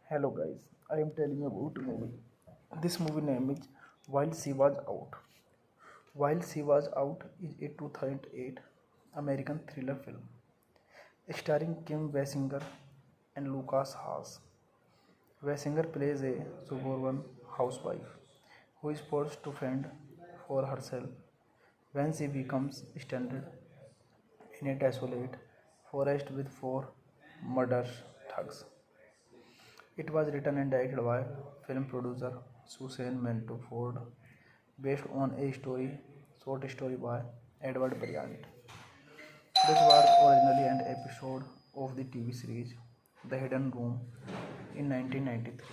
Hello guys, I am telling you about a movie. This movie name is While She Was Out. While She Was Out is a 2008 American thriller film starring Kim Basinger and Lucas Haas. Basinger plays a suburban housewife who is forced to fend for herself when she becomes stranded in a desolate forest with four murderous thugs. It was written and directed by film producer Suzanne Ford, based on a short story by Edward Bryant. This was originally an episode of the TV series The Hidden Room in 1993.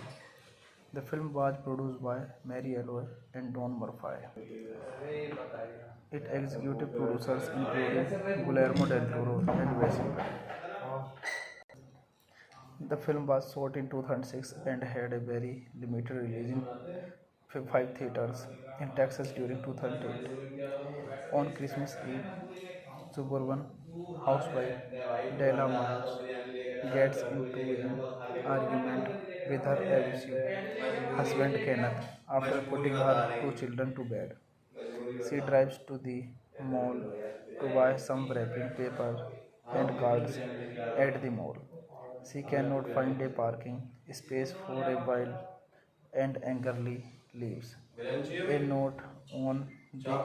The film was produced by Mary Elroy and Don Murphy. Its executive producers included Guillermo del Toro and Wes Anderson. The film was shot in 2006 and had a very limited release in five theaters in Texas during 2008. On Christmas Eve, suburban housewife Della Myers gets into an argument with her abusive husband Kenneth after putting her two children to bed. She drives to the mall to buy some wrapping paper and cards at the mall. She cannot find a parking space for a while and angrily leaves. A note on the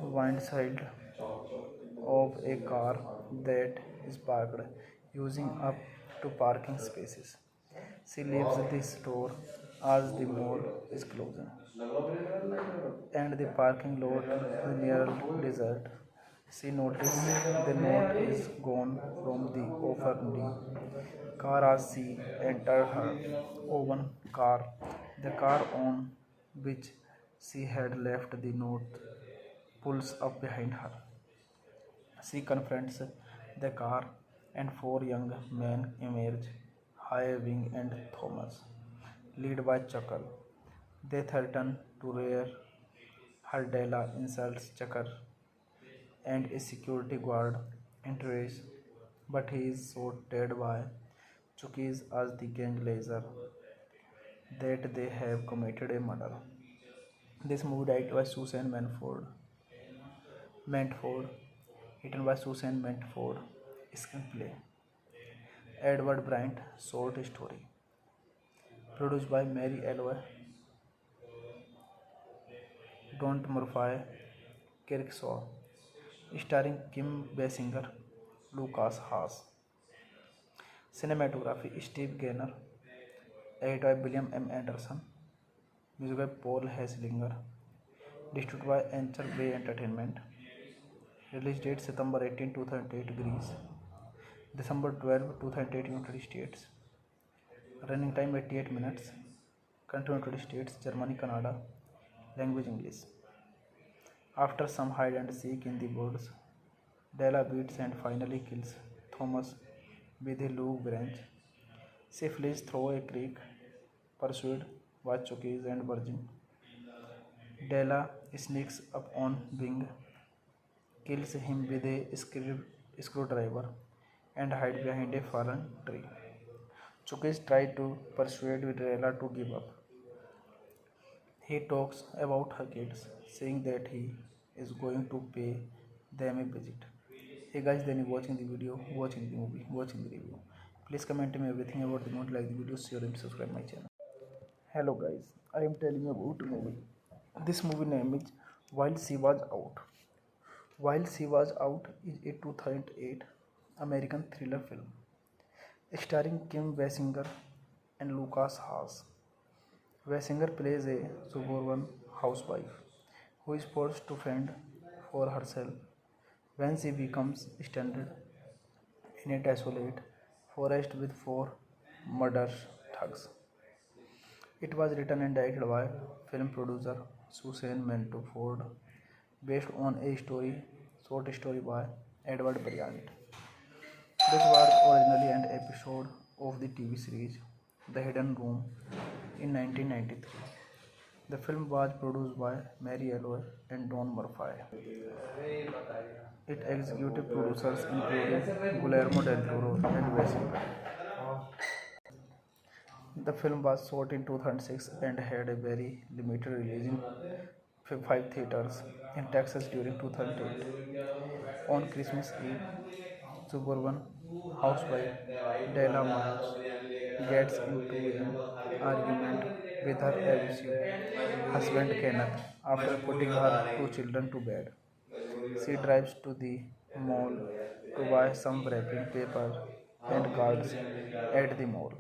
windshield of a car that is parked using up to parking spaces. She leaves the store as the mall is closing and the parking lot is nearly desert. She notices the note is gone from the offending car as she enters her own car. The car on which she had left the note pulls up behind her. She confronts the car, and four young men emerge, Highwing and Thomas, led by Chuckle. They threaten to rear her. Della insults Chucker, and a security guard enters, but he is shot dead by Chuckies as the gang laser that they have committed a murder. This movie directed by Susan Mantford, written by Susan Mantford, screenplay Edward Bryant, short story, produced by Mary Elroy, Don Murphy, Kirkshaw, starring Kim Basinger, Lucas Haas. Cinematography Steve Gaynor, edited by William M. Anderson, music by Paul Haslinger, distributed by Anchor Bay Entertainment. Release date September 18, 2008 Greece, December 12, 2008 United States. Running time 88 minutes. Country United States, Germany, Canada. Language English. After some hide and seek in the woods, Della beats and finally kills Thomas with a log branch. She flees through a creek, pursued by Chuckies and Virgin. Della sneaks up on Bing, kills him with a screwdriver, and hides behind a fallen tree. Chuckies tries to persuade Della to give up. He talks about her kids, saying that he is going to pay them a visit. Hey guys, then you watching the video, watching the movie, watching the review. Please comment me everything about the movie, like the video, share and subscribe my channel. Hello guys, I am telling you about a movie. This movie name is While She Was Out. While She Was Out is a 2008 American thriller film starring Kim Basinger and Lucas Haas. Basinger plays a suburban housewife who is forced to fend for herself when she becomes stranded in a desolate forest with four murderous thugs. It was written and directed by film producer Suzanne Ford, based on a short story by Edward Bryant. This was originally an episode of the TV series The Hidden Room in 1993. The film was produced by Mary Elroy and Don Murphy. Its executive producers included Guillermo del Toro and Wes Anderson. The film was shot in 2006 and had a very limited release in five theaters in Texas during 2008. On Christmas Eve, suburban housewife Della Myers gets into an argument with her abusive husband Kenneth after putting her two children to bed. She drives to the mall to buy some wrapping paper and cards at the mall.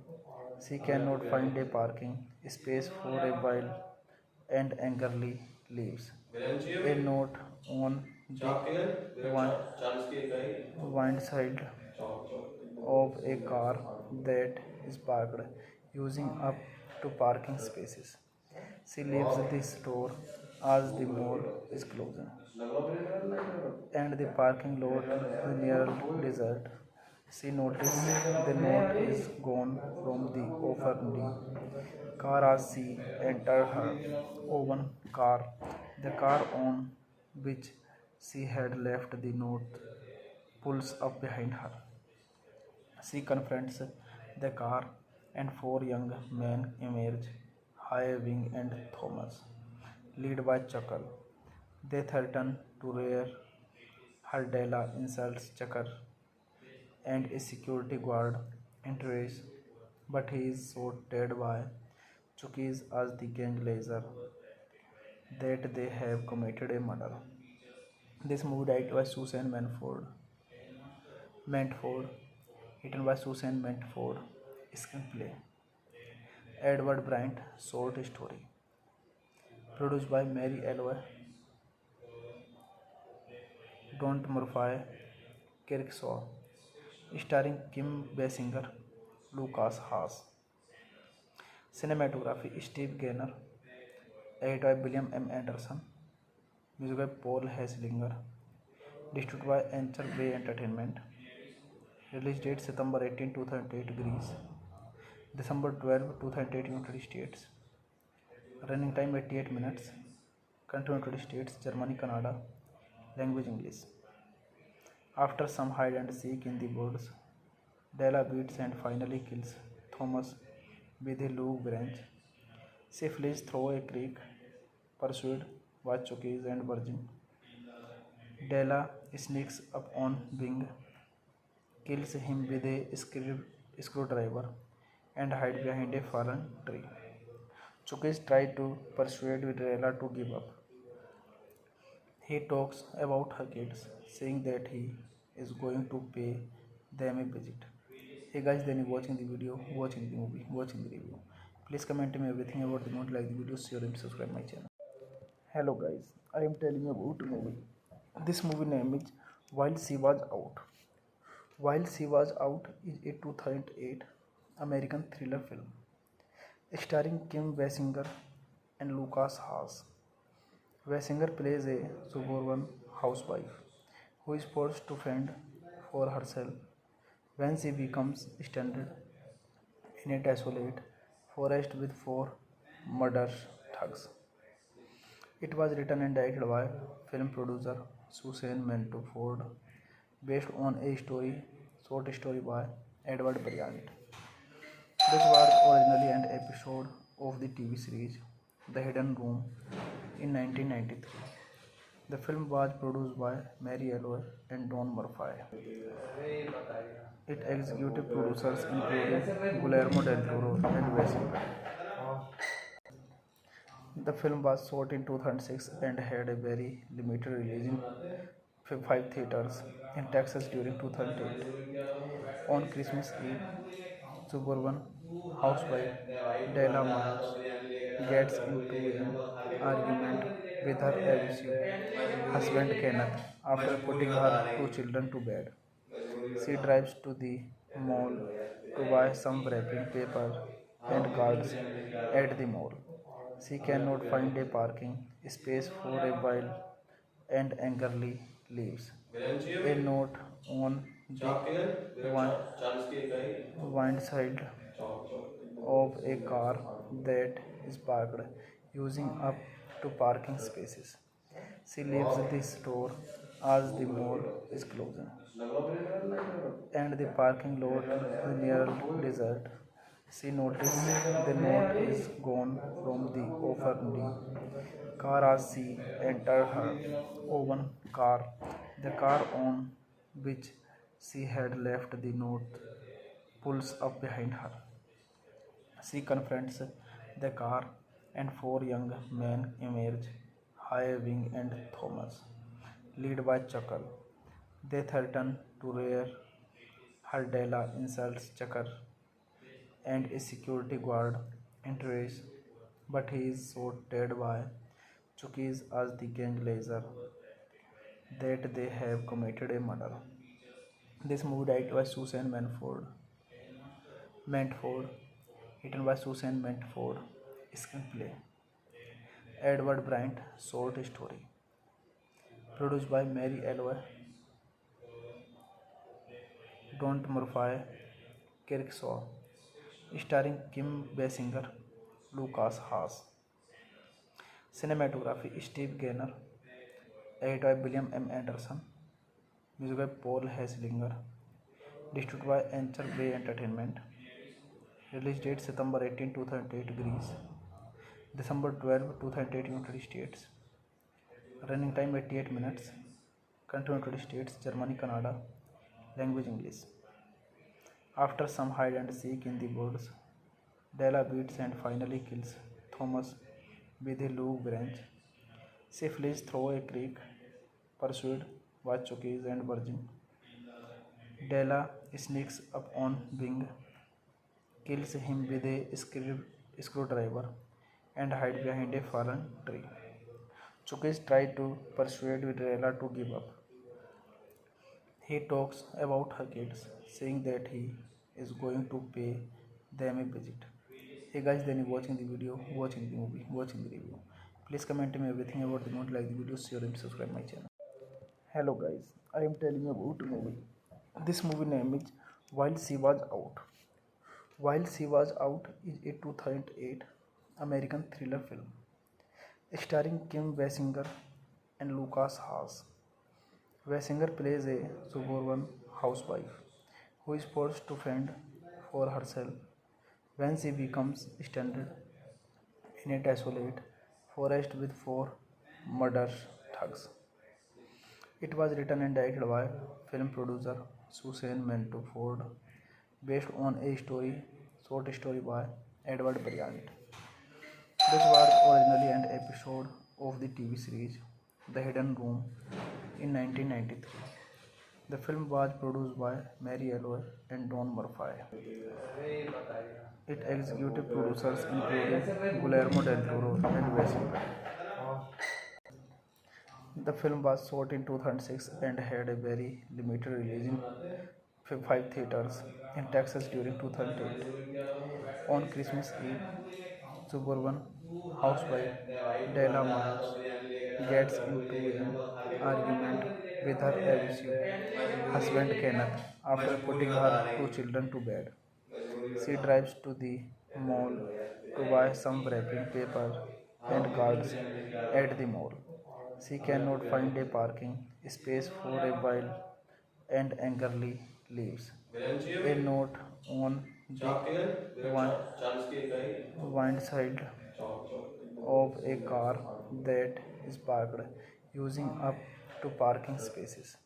She cannot find a parking space for a while and angrily leaves. A note on the windshield of a car that is parked using up to parking spaces. She leaves the store as the mall is closing and the parking lot is nearly desert. She notices the note is gone from the offered car as she entered her own car. The car on which she had left the note pulls up behind her. She confronts the car, and four young men emerge, Highwing and Thomas, led by Chuckle. They threaten to rear her. Della insults Chucker, and a security guard enters, but he is shot dead by Chuckies as the gang laser that they have committed a murder. This movie directed by Susan Mantford, written by Susan Mantford, screenplay Edward Bryant, short story, produced by Mary Elway, Don Murphy, Kirkshaw, starring Kim Basinger, Lucas Haas. Cinematography Steve Gaynor, edited by William M. Anderson, music by Paul Hesslinger, distributed by Anchor Bay Entertainment. Release date September 18, 2008 Greece, December 12, 2008 United States. Running time 88 minutes. Country United States, Germany, Canada. Language English. After some hide and seek in the woods, Della beats and finally kills Thomas with a log branch. She flees through a creek, pursued by Chuckies and Virgin. Della sneaks up on Bing, kills him with a screwdriver, and hides behind a fallen tree. Chuckies tries to persuade Della to give up. He talks about her kids, saying that he is going to pay them a visit. Hey guys, then you watching the video, watching the movie, watching the review. Please comment me everything about the movie, like the video, share and subscribe my channel. Hello guys, I am telling you about a movie. This movie name is While She Was Out. While She Was Out is a 2008 American thriller film starring Kim Basinger and Lucas Haas. Basinger plays a suburban housewife who is forced to fend for herself when she becomes stranded in a desolate forest with four murderous thugs. It was written and directed by film producer Susan Mantford, based on a short story by Edward Bryant. This was originally an episode of the TV series The Hidden Room in 1993. The film was produced by Mary Elway and Don Murphy. Its executive producers included Guillermo del Toro and Basinger. The film was shot in 2006 and had a very limited release in five theaters in Texas during 2008. On Christmas Eve, suburban housewife Della Myers gets into an argument with her abusive husband Kenneth after putting her two children to bed. She drives to the mall to buy some wrapping paper and cards at the mall. She cannot find a parking space for a while and angrily leaves. A note on the windshield of a car that is parked using up to parking spaces. She leaves the store as the mall is closing and the parking lot is nearly desert. She noticed the note is gone from the offering car as she entered her own car. The car on which she had left the note pulls up behind her. She confronts the car, and four young men emerge, Highwing and Thomas, led by Chuckle. They threaten to rear her. Della insults Chucker, and a security guard enters, but he is shot dead by Chuckies as the gang laser that they have committed a murder. This movie directed by Susan Mantford, written by Susan Mantford, screenplay Edward Bryant, short story produced by Mary Elway, Don Murphy, Kirkshaw, starring Kim Basinger, Lucas Haas. Cinematography Steve Gaynor, edited by William M. Anderson, music by Paul Hesslinger, distributed by Anchor Bay Entertainment. Release date September 18, 2008 Greece, December 12, 2008 United States. Running time 88 minutes. Country United States, Germany, Canada. Language English. After some hide and seek in the woods, Della beats and finally kills Thomas with a log branch. She flees through a creek, pursued by Chuckies and Virgin. Della sneaks up on Bing, kills him with a screwdriver, and hides behind a fallen tree. Chuckies tries to persuade Della to give up. He talks about her kids, saying that he is going to pay them a visit. Hey guys, then you watching the video, watching the movie, watching the review. Please comment me everything about the movie, like the video, share and subscribe my channel. Hello guys, I am telling you about a movie. This movie name is While She Was Out. While She Was Out is a 2008 American thriller film starring Kim Basinger and Lucas Haas. Basinger plays a suburban housewife who is forced to fend for herself when she becomes stranded in a desolate forest with four murderous thugs. It was written and directed by film producer Susan Mantford, based on a short story by Edward Bryant. This was originally an episode of the TV series The Hidden Room in 1993. The film was produced by Mary Elway and Don Murphy. Its executive producers included Guillermo del Toro and Basinger. The film was shot in 2006 and had a very limited release in five theaters in Texas during 2008. On Christmas Eve, suburban housewife Della Myers gets into an argument with her abusive husband Kenneth after putting her two children to bed. She drives to the mall to buy some wrapping paper and cards at the mall. She cannot find a parking space for a while and angrily leaves. A note on the windshield of a car that is parked using up to parking spaces.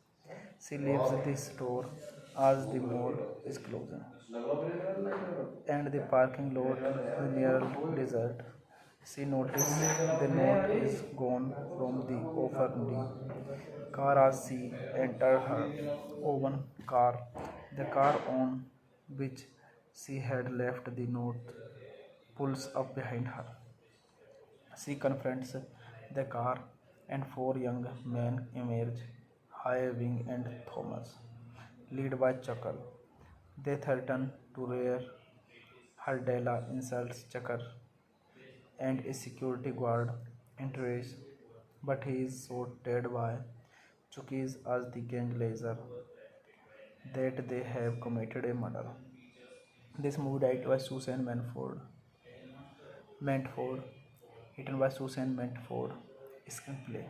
She leaves the store as the mall is closing and the parking lot is nearly desert. She noticed the note is gone from the offering car as she entered her own car. The car on which she had left the note pulls up behind her. She confronts the car, and four young men emerge, Highwing and Thomas, led by Chuckle. They threaten to rear her. Della insults Chucker, and a security guard enters, but he is shot dead by Chuckies as the gang laser that they have committed a murder. This movie directed by Susan Mantford, written by Susan Mantford, screenplay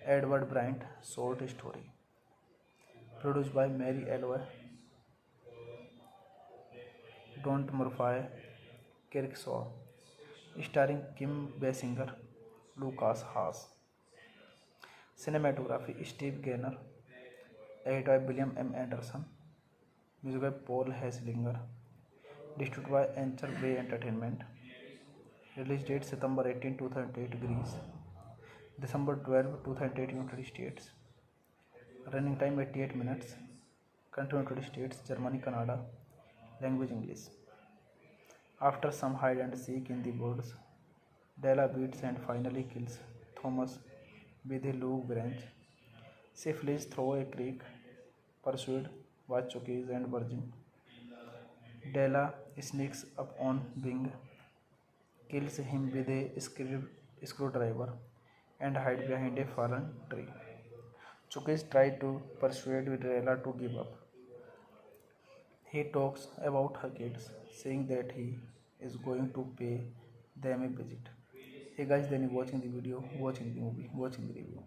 Edward Bryant, short story produced by Mary Elway, Don't Murphy, Kirksaw, starring Kim Basinger, Lucas Haas. Cinematography Steve Gaynor, edit by William M. Anderson, music by Paul Hesslinger, distributed by Anchor Bay Entertainment. Release date September 18, 2008 Greece, December 12, 2008 United States. Running time 88 minutes. Country United States, Germany, Canada. Language English. After some hide and seek in the woods, Della beats and finally kills Thomas with a log branch. She flees through a creek, pursued by Chuckies and Virgin. Della sneaks up on Bing, kills him with a screwdriver, and hides behind a fallen tree. Chuckies tries to persuade Della to give up. He talks about her kids, saying that he is going to pay them a visit. Hey guys, then you watching the video, watching the movie, watching the review.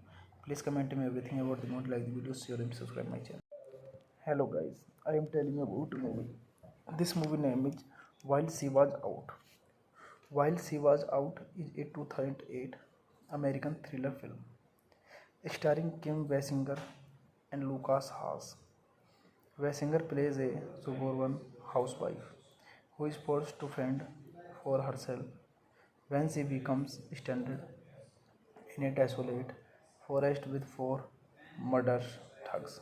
Please comment me everything about the movie, like the video, share and subscribe my channel. Hello guys, I am telling you about a movie. This movie name is While She Was Out. While She Was Out is a 2008 American thriller film starring Kim Basinger and Lucas Haas. Basinger plays a suburban housewife who is forced to fend for herself when she becomes stranded in a desolate forest with four murderous thugs.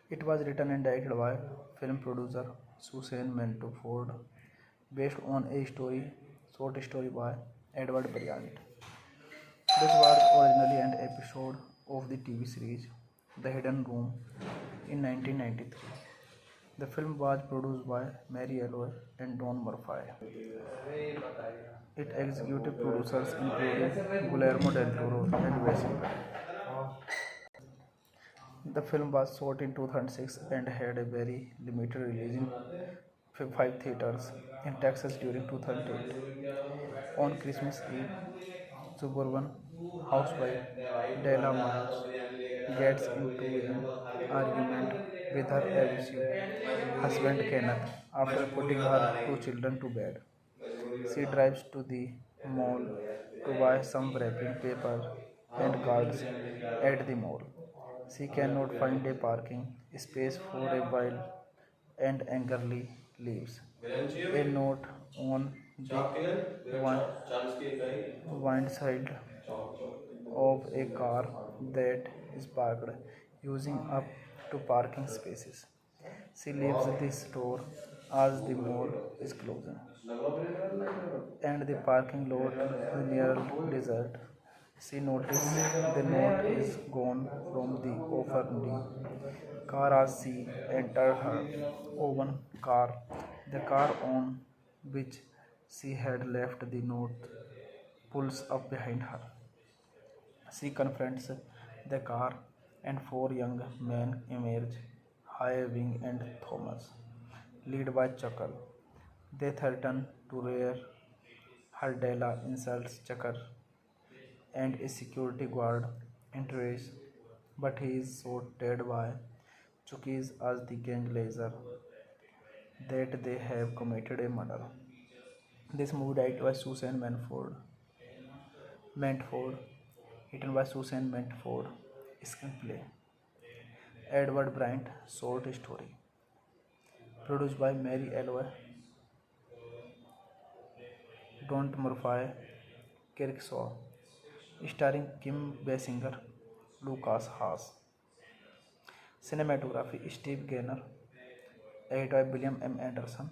It was written and directed by film producer Susan Ford, based on a short story by Edward Bryant. This was originally an episode of the TV series The Hidden Room in 1993. The film was produced by Mary Elroy and Don Murphy. Its executive producers included Guillermo del Toro and Basinger. The film was shot in 2006 and had a very limited release in 5 theaters in Texas during 2008. On Christmas Eve, suburban housewife Della Miles gets into an argument with her abusive husband Kenneth after putting her two children to bed. She drives to the mall to buy some wrapping paper and cards at the mall. She cannot find a parking space for a while and angrily leaves. A note on the windshield of a car that is parked using up to parking spaces. She leaves the store as the mall is closing and the parking lot is nearly deserted. She notices the note is gone from the opened car as she entered her own car. The car on which she had left the note pulls up behind her. She confronts the car and four young men emerge, Wing and Thomas, led by Chuckle. They threaten to rear her. Della insults Chucker and a security guard enters, but he is so dead by Chuckies as the gang laser that they have committed a murder. This movie directed by Susan Mantford, written by Susan Mantford, screenplay Edward Bryant, short story produced by Mary Elroy, Don Murphy, Kirksaw, starring Kim Basinger, Lucas Haas. Cinematography Steve Gaynor, edit by William M. Anderson,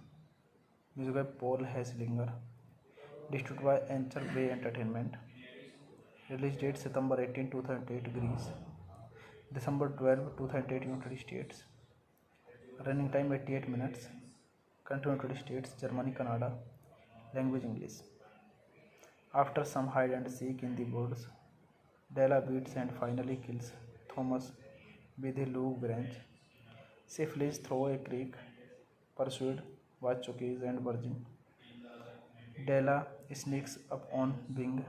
music by Paul Hesslinger, distributed by Anchor Bay Entertainment. Release date September 18, 2008 Greece, December 12, 2008 United States. Running time 88 minutes. Country United States, Germany, Canada. Language English. After some hide and seek in the woods, Della beats and finally kills Thomas with a log branch. She flees through a creek, pursued by Chuckies and Virgin. Della sneaks up on Bing,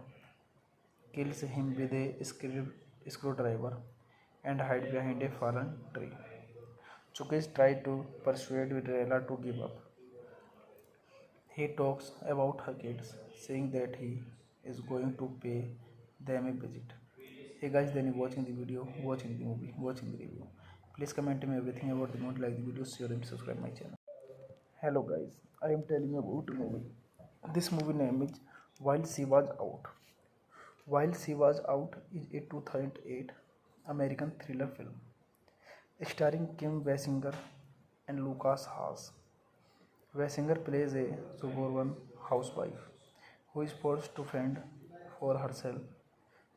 kills him with a screwdriver, and hides behind a fallen tree. Chuckies try to persuade Della to give up. He talks about her kids, saying that he is going to pay them a visit. Hey guys, then you're watching the video, watching the movie, watching the review. Please comment me everything about the movie, like the video, share and subscribe my channel. Hello guys, I am telling you about a movie. This movie name is While She Was Out. While She Was Out is a 2008 American thriller film starring Kim Basinger and Lucas Haas. Basinger plays a suburban housewife who is forced to fend for herself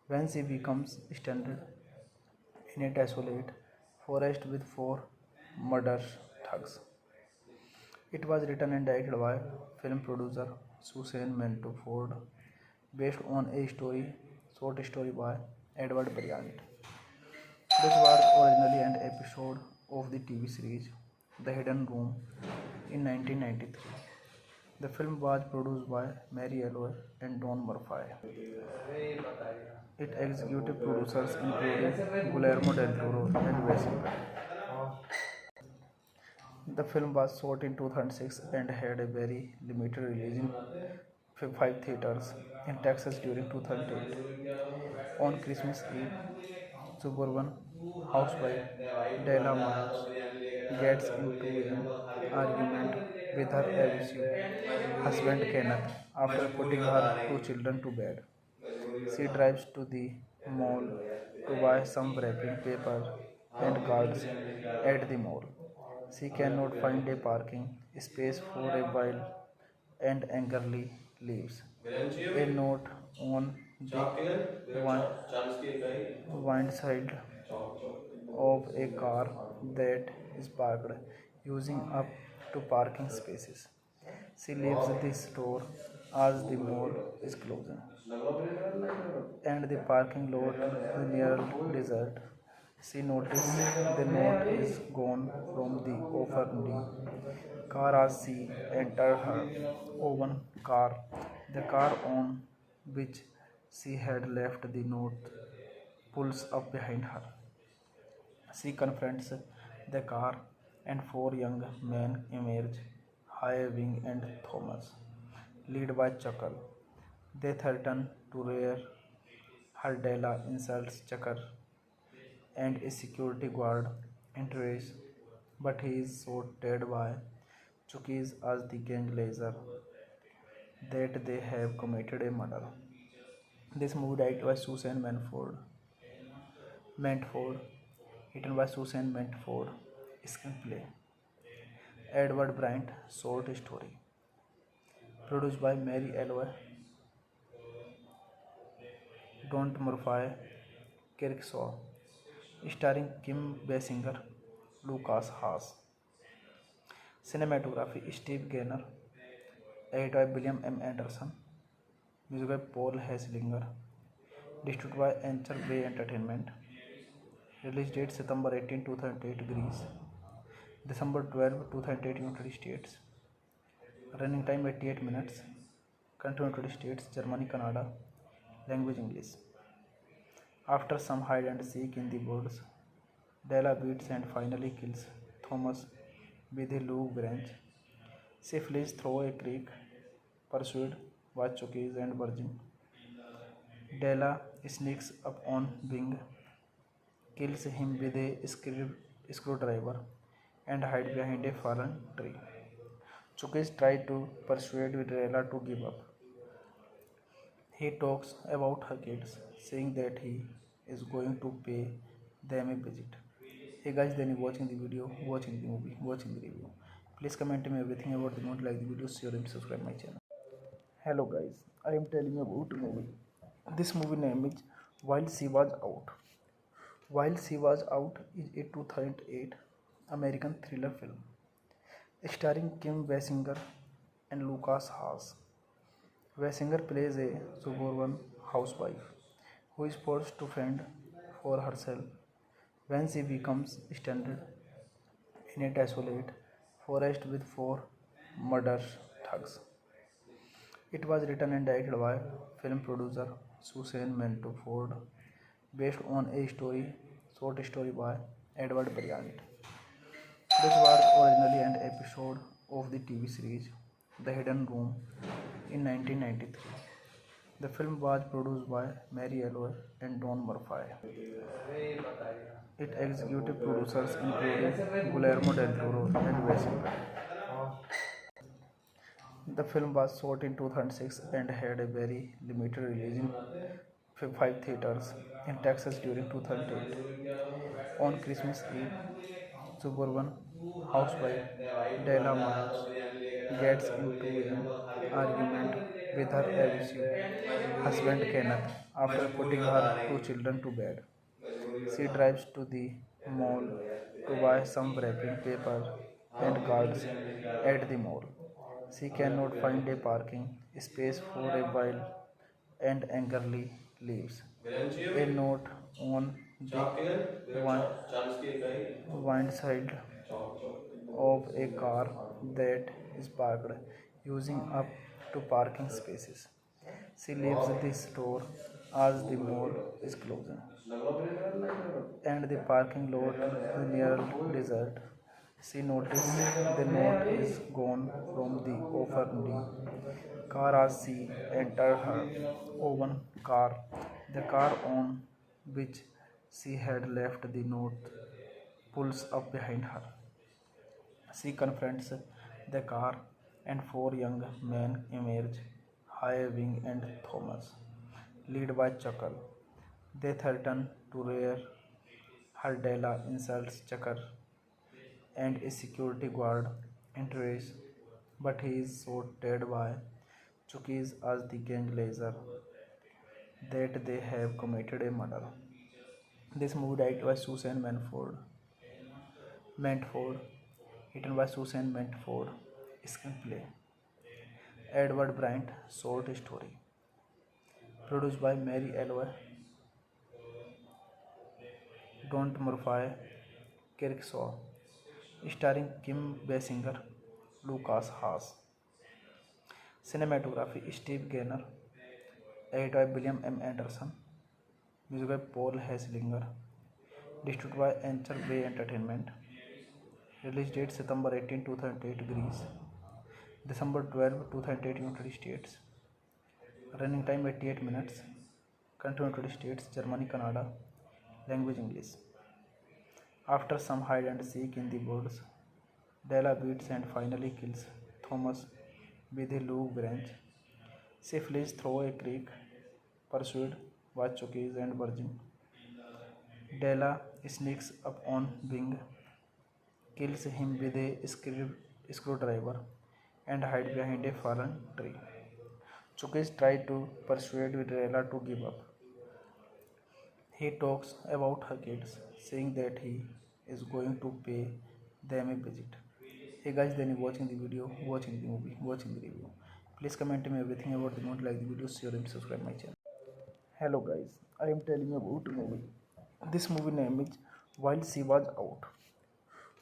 when she becomes stranded in a desolate forest with four murderous thugs. It was written and directed by film producer Suzanne Ford, based on a short story by Edward Bryant. This was originally an episode of the TV series The Hidden Room in 1993. The film was produced by Mary Elroy and Don Murphy. Its executive producers included Guillermo del Toro and Wes Anderson. The film was shot in 2006 and had a very limited release in 5 theaters in Texas during 2008. On Christmas Eve, suburban housewife Della Miles gets into an argument with her abusive husband Kenneth after putting her two children to bed. She drives to the mall to buy some wrapping paper and cards at the mall. She cannot find a parking space for a while and angrily leaves. A note on the windshield of a car that is parked using up to parking spaces. She leaves the store as the mall is closing and the parking lot is nearly desert. She notices the note is gone from the opened car as she entered her own car. The car on which she had left the note pulls up behind her. She confronts the car and four young men emerge, Irving and Thomas, led by Chuckle. They threaten to rear her. Della insults Chucker and a security guard enters, but he is so dead by Chucky's as the gang laser that they have committed a murder. This movie directed by Susan Mantford, written by Susan Mantford, screenplay Edward Bryant, short story produced by Mary Elroy, Don Murphy, Kirkshaw, starring Kim Basinger, Lucas Haas. Cinematography Steve Gaynor, edited by William M. Anderson, music by Paul Hesslinger, distributed by Anchor Bay Entertainment. Release date September 18, 2008 Greece, December 12, 2008 United States. Running time 88 minutes. Country United States, Germany, Canada. Language English. After some hide and seek in the woods, Della beats and finally kills Thomas with a log branch. She flees through a creek, pursued by Chuckies and Virgin. Della sneaks up on Bing, kills him with a screwdriver, and hides behind a fallen tree. Chuckies try to persuade Della to give up. He talks about her kids, saying that he is going to pay them a visit. Hey guys, then you're watching the video, watching the movie, watching the review. Please comment me everything about the movie, like the video, share and subscribe my channel. Hello guys, I am telling you about a movie. This movie name is While She Was Out. While She Was Out is a 2008 American thriller film starring Kim Basinger and Lucas Haas. Basinger plays a suburban housewife who is forced to fend for herself when she becomes stranded in a desolate forest with four murderous thugs. It was written and directed by film producer Suzanne Ford, based on a short story by Edward Bryant. This was originally an episode of the TV series The Hidden Room in 1993. The film was produced by Mary Elroy and Don Murphy. Its executive producers included Guillermo del Toro and Wes Anderson. The film was shot in 2006 and had a very limited release in 5 theaters in Texas during 2008. On Christmas Eve, suburban housewife Della Myers gets into an argument with her abusive husband Kenneth after putting her two children to bed. She drives to the mall to buy some wrapping paper and cards at the mall. She cannot find a parking space for a while and angrily leaves. A note on the windshield of a car that is parked using up to parking spaces. She leaves the store as the mall is closing and the parking lot is nearly desert. She notices the note is gone from the open car as she entered her own car. The car on which she had left the note pulls up behind her. She confronts the car, and four young men emerge, Wing and Thomas, led by Chuckle. They threaten to rear her. Della insults Chucker, and a security guard enters, but he is shot dead by Chuckies as the gang laser that they have committed a murder. This movie directed by Susan Mantford, written by Susan Mantford, screenplay Edward Bryant, short story, produced by Mary Elroy, Don Murphy, Kirkshaw, starring Kim Basinger, Lucas Haas. Cinematography Steve Gaynor, edited by William M. Anderson, music by Paul Hesslinger, distributed by Anchor Bay Entertainment. Release date September 18, 2008 Greece, December 12, 2008 United States. Running time 88 minutes. Country United States, Germany, Canada. Language English. After some hide and seek in the woods, Della beats and finally kills Thomas with a log branch. She flees through a creek, pursued by Chuckies and Virgin. Della sneaks up on Bing, kills him with a screwdriver, and hides behind a fallen tree. Chuckies try to persuade Della to give up. He talks about her kids, saying that he is going to pay them a visit. Hey guys, then you watching the video, watching the movie, watching the review. Please comment me everything about the movie, like the video, share and subscribe my channel. Hello guys, I am telling you about a movie. This movie name is While She Was Out.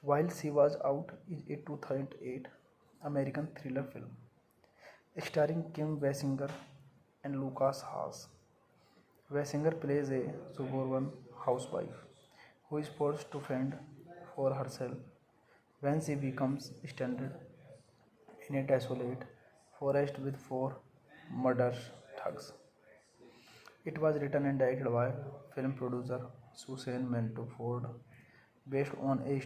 While She Was Out is a 2008 American thriller film starring Kim Basinger and Lucas Haas. Basinger plays a suburban housewife who is forced to fend for herself when she becomes stranded in a desolate forest with four murderous thugs. It was written and directed by film producer Susan Mantford, based on a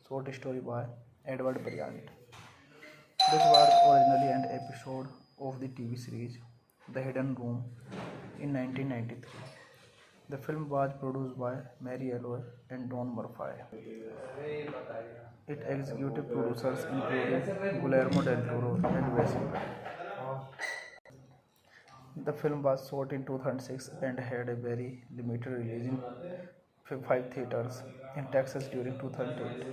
short story by Edward Bryant. This was originally an episode of the TV series The Hidden Room in 1993. The film was produced by Mary Elroy and Don Murphy. Its executive producers included Guillermo del Toro and Wes Anderson. The film was shot in 2006 and had a very limited release in 5 theaters in Texas during 2008.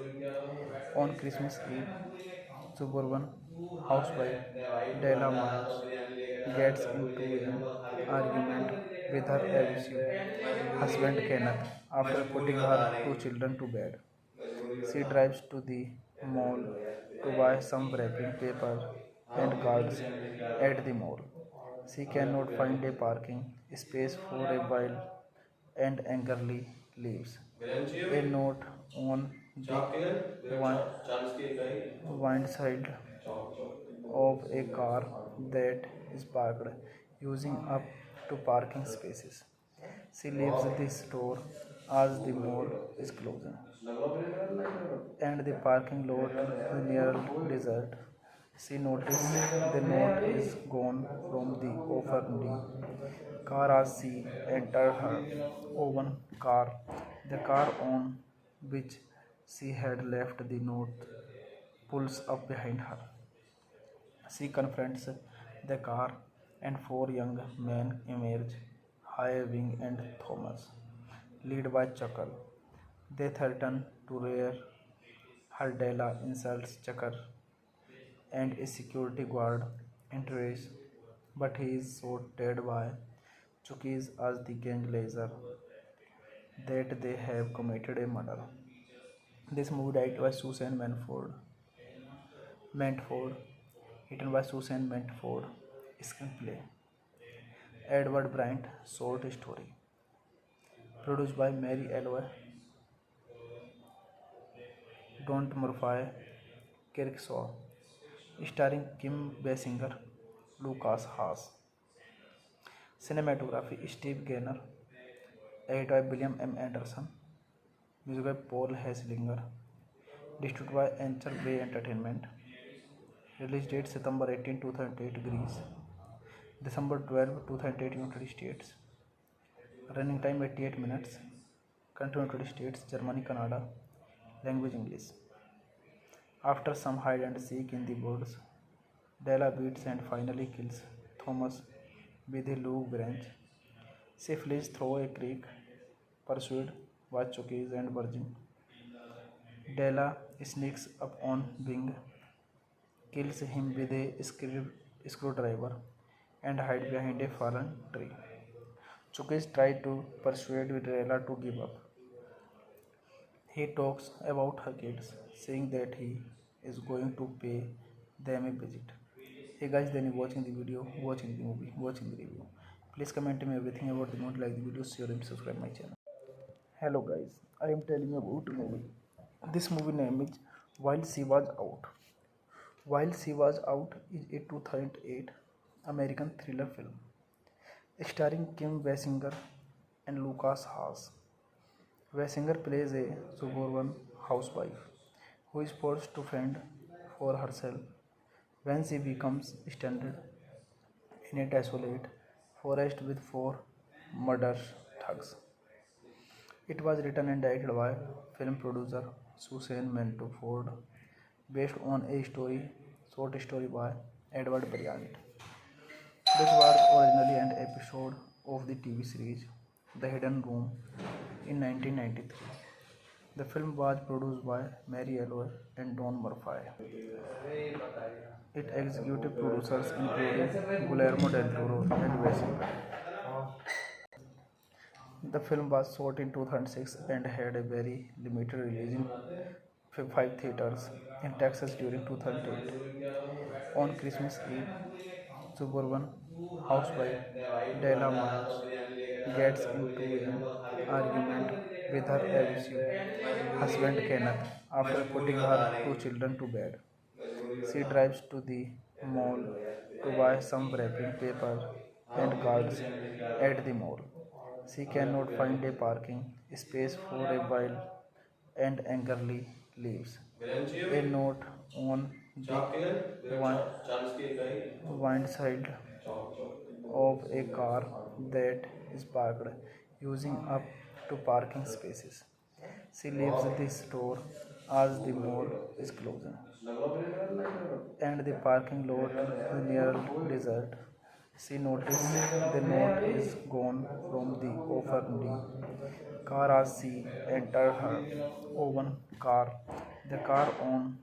On Christmas Eve, suburban housewife Della Myers gets into an argument with her abusive husband Kenneth after putting her two children to bed. She drives to the mall to buy some wrapping paper and cards at the mall. She cannot find a parking space for a while and angrily leaves. A note on the windshield of a car that is parked, using up to parking spaces. She leaves the store as the mall is closing, and the parking lot is near desert. She notices the note is gone from the offering car as she entered her own car. The car on which she had left the note pulls up behind her. She confronts the car, and four young men emerge, Highwing and Thomas, led by Chuckle. They threaten to rear her. Della insults Chucker, and a security guard enters, but he is shot dead by Chuckies as the gang laser that they have committed a murder. This movie directed by Susan Mantford, written by Susan Mantford, screenplay Edward Bryant, short story produced by Mary Elway, Don Murphy, Kirkshaw, starring Kim Basinger, Lucas Haas. Cinematography Steve Gaynor, edited by William M. Anderson, music by Paul Hesslinger, distributed by Anchor Bay Entertainment. Release date September 18, 2008 Greece, December 12, 2008 United States. Running time 88 minutes. Country United States, Germany, Canada. Language English. After some hide and seek in the woods, Della beats and finally kills Thomas with a log branch. She flees through a creek, pursued by Chuckies and Virgin. Della sneaks up on Bing, kills him with a screwdriver, and hides behind a fallen tree. Chuckies tries to persuade Della to give up. He talks about her kids, saying that he is going to pay them a visit. Hey guys, then you watching the video, watching the movie, watching the review. Please comment me everything about the movie, like the video, share and subscribe my channel. Hello guys, I am telling you about a movie. This movie name is While She Was Out. While She Was Out is a 2008 American thriller film starring Kim Basinger and Lucas Haas. Basinger plays a suburban housewife who is forced to fend for herself when she becomes stranded in a desolate forest with four murderous thugs. It was written and directed by film producer Susan Mantford, based on a short story by Edward Bryant. This was originally an episode of the TV series The Hidden Room in 1993. The film was produced by Mary Elway and Don Murphy. Its executive producers including Guillermo del Toro and Basinger. The film was shot in 2006 and had a very limited release in five theaters in Texas during 2008. On Christmas Eve, suburban housewife Della Miles gets into an argument with her abusive husband Kenneth after putting her two children to bed. She drives to the mall to buy some wrapping paper and cards at the mall. She cannot find a parking space for a while and angrily leaves. A note on the windshield of a car that is parked, using up to parking spaces. She leaves the store as the mall is closing, and the parking lot is near desert. She notices the note is gone from the offering car as she entered her own car. The car on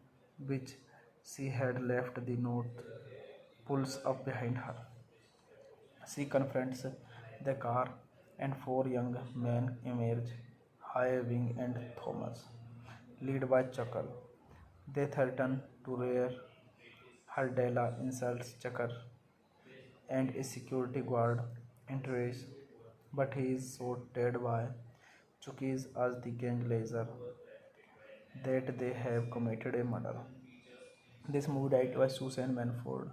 which she had left the note pulls up behind her. She confronts the car, and four young men emerge, Highwing and Thomas, led by Chuckle. They threaten to rear her. Della insults Chucker, and a security guard enters, but he is shot dead by Chuckies as the gang laser that they have committed a murder. This movie directed by Susan Mantford,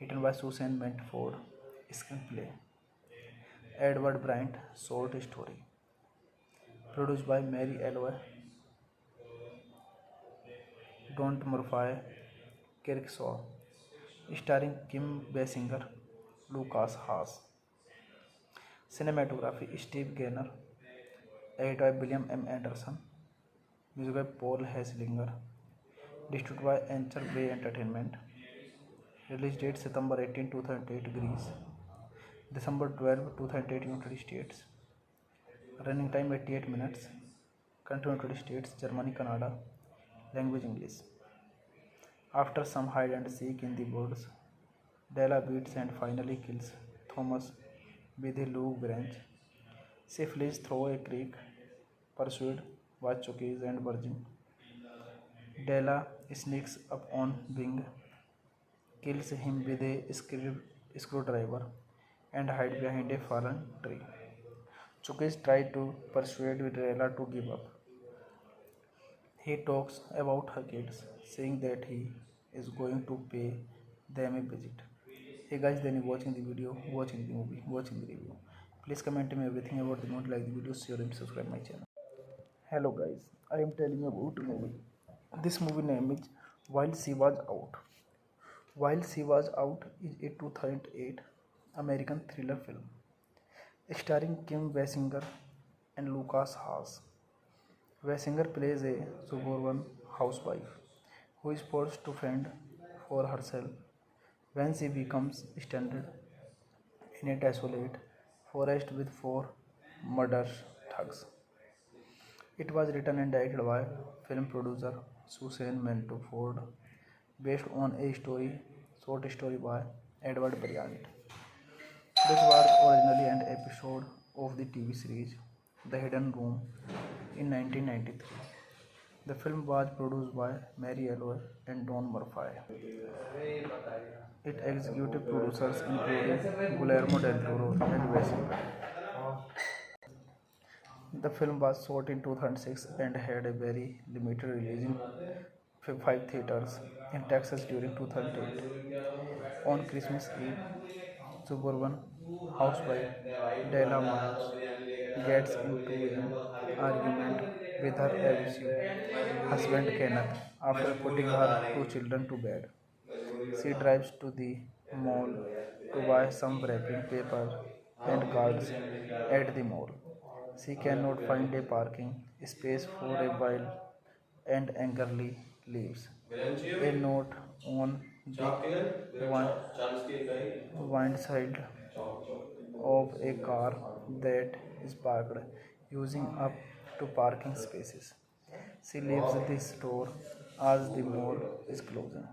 written by Susan Mantford, screenplay Edward Bryant, short story produced by Mary Elway, Don Murphy, Kirkshaw, starring Kim Basinger, Lucas Haas. Cinematography Steve Gaynor, edited by William M. Anderson, music by Paul Hesslinger, distributed by Anchor Bay Entertainment. Release date September 18, 2008 Greece, December 12, 2008 United States. Running time 88 minutes. Country United States, Germany, Canada. Language English. After some hide and seek in the woods, Della beats and finally kills Thomas with a log branch. She flees through a creek, pursued by Chuckies and Virgin. Della sneaks up on Bing, kills him with a screwdriver, and hides behind a fallen tree. Chuckies tries to persuade Della to give up. He talks about her kids, saying that he is going to pay them a visit. Hey guys, then you watching the video, watching the movie, watching the review. Please comment me everything about the movie, like the video, share and subscribe my channel. Hello guys, I am telling you about a movie. This movie name is While She Was Out. While She Was Out is a 2008 American thriller film starring Kim Basinger and Lucas Haas. Basinger plays a suburban housewife who is forced to fend for herself when she becomes stranded in a desolate forest with four murderous thugs. It was written and directed by film producer Susan Mantford, based on a short story by Edward Bryant. This was originally an episode of the TV series The Hidden Room in 1993. The film was produced by Mary Elway and Don Murphy. Its executive producers including Guillermo del Toro and Basinger. The film was shot in 2006 and had a very limited release in 5 theaters in Texas during 2008. On Christmas Eve, suburban housewife Della Miles gets into an argument with her abusive husband Kenneth after putting her two children to bed. She drives to the mall to buy some wrapping paper and cards at the mall. She cannot find a parking space for a while and angrily leaves. A note on the windshield of a car that is parked using up to parking spaces. She leaves the store as the mall is closing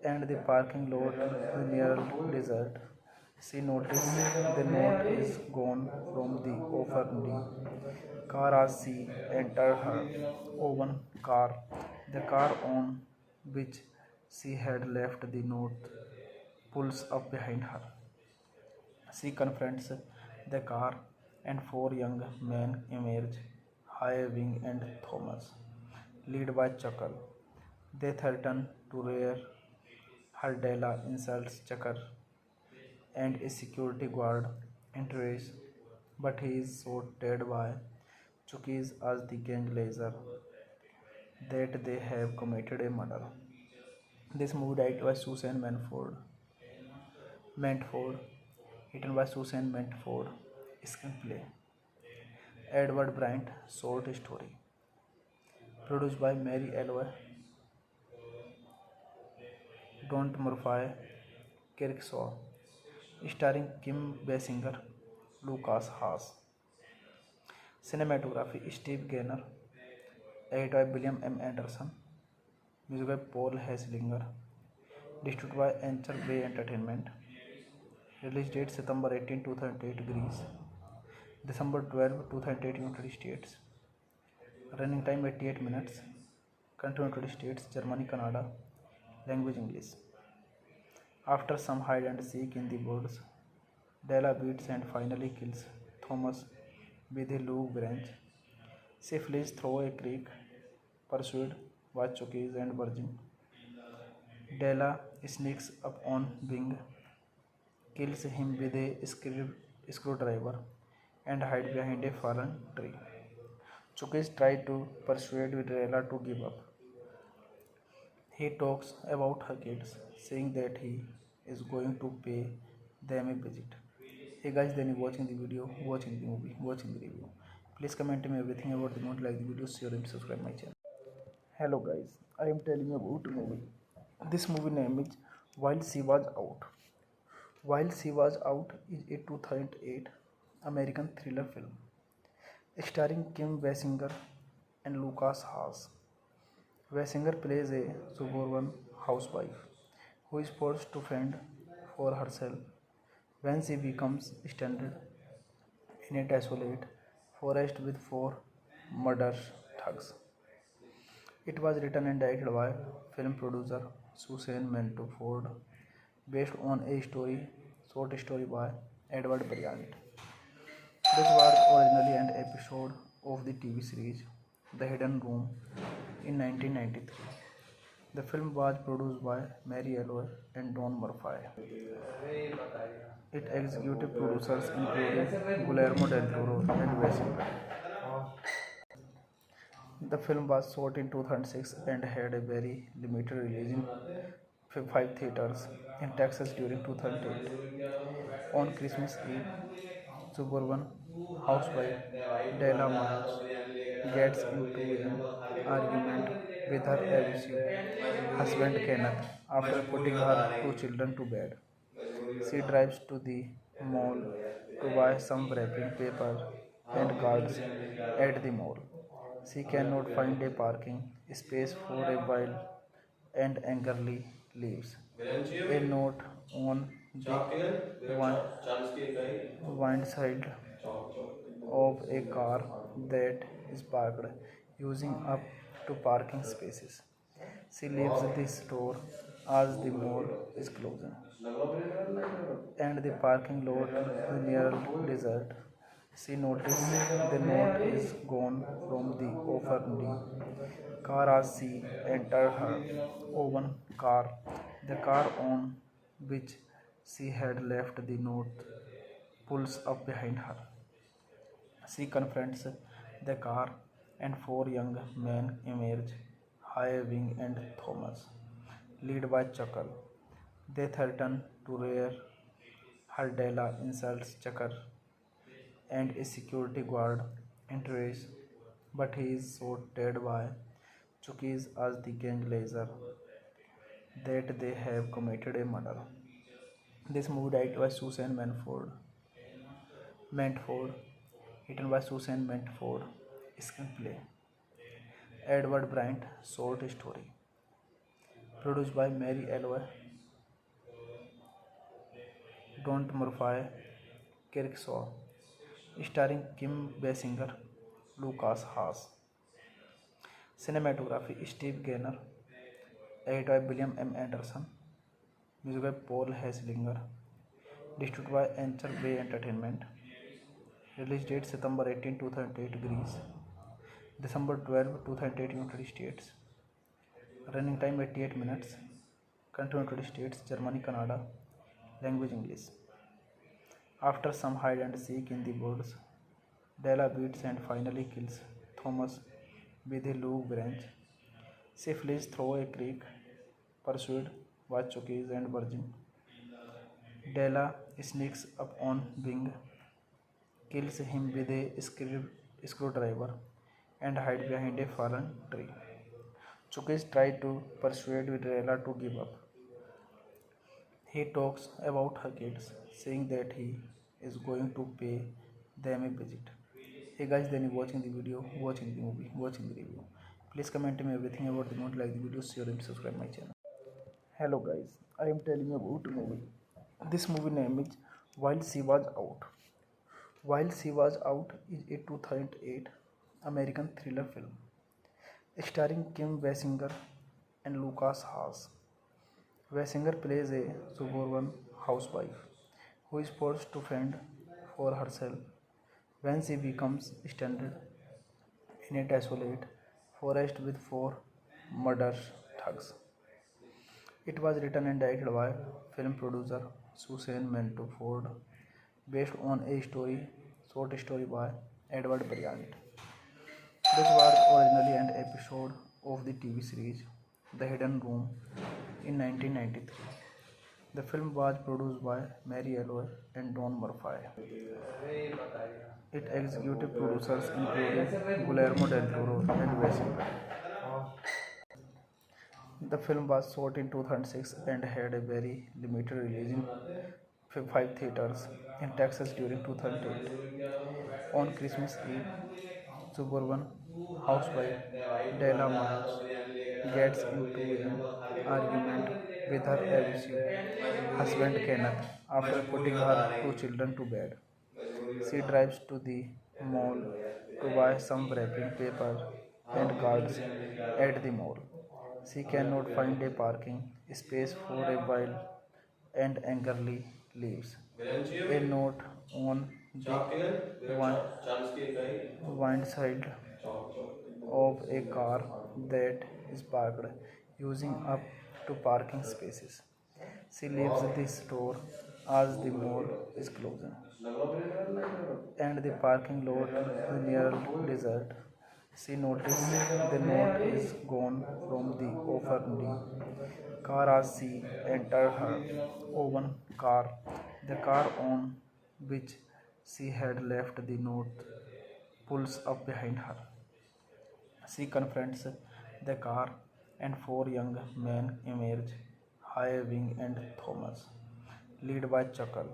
and the parking lot is nearly desert. She notices the note is gone from the offending car as she enters her own car. The car on which she had left the note pulls up behind her. She confronts the car, and four young men emerge, Wing and Thomas, led by Chuckle. They threaten to rear her. Della insults Chucker, and a security guard enters, but he is shot dead by Chuckies as the gang laser that they have committed a murder. This movie directed by Susan Mantford, written by Susan Mantford, screenplay Edward Bryant, short story produced by Mary Elway, Don Murphy, Kirkshaw, starring Kim Basinger, Lucas Haas. Cinematography Steve Gaynor, edited by William M. Anderson, music by Paul Hesslinger, distributed by Anchor Bay Entertainment. Release date September 18, 2008 Greece, December 12, 2008 United States. Running time 88 minutes. Country United States, Germany, Canada. Language English. After some hide and seek in the woods, Della beats and finally kills Thomas with a log branch. She flees through a creek, pursued by Chuckies and Virgin. Della sneaks up on Bing, kills him with a screwdriver, and hides behind a fallen tree. Chuckies tries to persuade Della to give up. He talks about her kids, saying that he is going to pay them a visit. Hey guys, then you watching the video, watching the movie, watching the review. Please comment me everything about the movie, like the video, share and subscribe my channel. Hello guys, I am telling you about a movie. This movie name is While She Was Out. While She Was Out is a 2008 American thriller film starring Kim Basinger and Lucas Haas. Basinger plays a suburban housewife who is forced to fend for herself when she becomes stranded in a desolate forest with four murderous thugs. It was written and directed by film producer Suzanne Ford, based on a short story by Edward Bryant. This was originally an episode of the TV series The Hidden Room in 1993. The film was produced by Mary Elroy and Don Murphy. Its executive producers included Guillermo del Toro and Wes Anderson. The film was shot in 2006 and had a very limited release in 5 theaters in Texas during 2008. On Christmas Eve, suburban housewife Della Myers gets into an argument with her abusive husband Kenneth after putting her two children to bed. She drives to the mall to buy some wrapping paper and cards at the mall. She cannot find a parking space for a while and angrily leaves. A note on the windshield of a car that is parked using up to parking spaces. She leaves the store as the mall is closing and the parking lot is nearly deserted. She notices the note is gone from the open car as she entered her own car. The car on which she had left the note pulls up behind her. She confronts the car, and four young men emerge, Wing and Thomas, led by Chuckle. They threaten to rear her. Della insults Chucker, and a security guard enters, but he is shot dead by Chuckies as the gang laser that they have committed a murder. This movie directed by Susan Mantford, written by Susan Mantford, screenplay Edward Bryant, short story produced by Mary Elroy, Don Murphy, Kirkshaw, starring Kim Basinger, Lucas Haas. Cinematography Steve Gaynor, edited by William M. Anderson, music by Paul Hesslinger, distributed by Anchor Bay Entertainment. Release date September 18, 2008 Greece, December 12, 2008 United States. Running time 88 minutes. Country United States, Germany, Canada. Language English. After some hide and seek in the woods, Della beats and finally kills Thomas with a log branch. She flees through a creek, pursued by Chuckies and Virgin. Della sneaks up on Bing, kills him with a screwdriver, and hides behind a fallen tree. Chuckies tries to persuade Della to give up. He talks about her kids, saying that he is going to pay them a visit. Hey guys, then you watching the video, watching the movie, watching the review. Please comment me everything about the movie, like the video, share and subscribe my channel. Hello guys, I am telling you about a movie. This movie name is While She Was Out. While She Was Out is a 2008 American thriller film starring Kim Basinger and Lucas Haas. Basinger plays a suburban housewife who is forced to fend for herself when she becomes stranded in a desolate forest with four murder thugs. It was written and directed by film producer Susan Ford, based on a short story by Edward Bryant. This was originally an episode of the TV series The Hidden Room in 1993. The film was produced by Mary Elroy and Don Murphy. Its executive producers included Guillermo del Toro and Wes Anderson. The film was shot in 2006 and had a very limited release in 5 theaters in Texas during 2008. On Christmas Eve, suburban housewife Della Miles gets into an argument with her abusive husband Kenneth after putting her two children to bed. She drives to the mall to buy some wrapping paper and cards at the mall. She cannot find a parking space for a while and angrily leaves. A note on the windshield of a car that is parked using up to parking spaces. She leaves the store as the mall is closing and the parking lot is nearly desert. She notices the note is gone from the open car as she entered her own car. The car on which she had left the note pulls up behind her. She confronts the car, and four young men emerge, Wing and Thomas, led by Chuckle.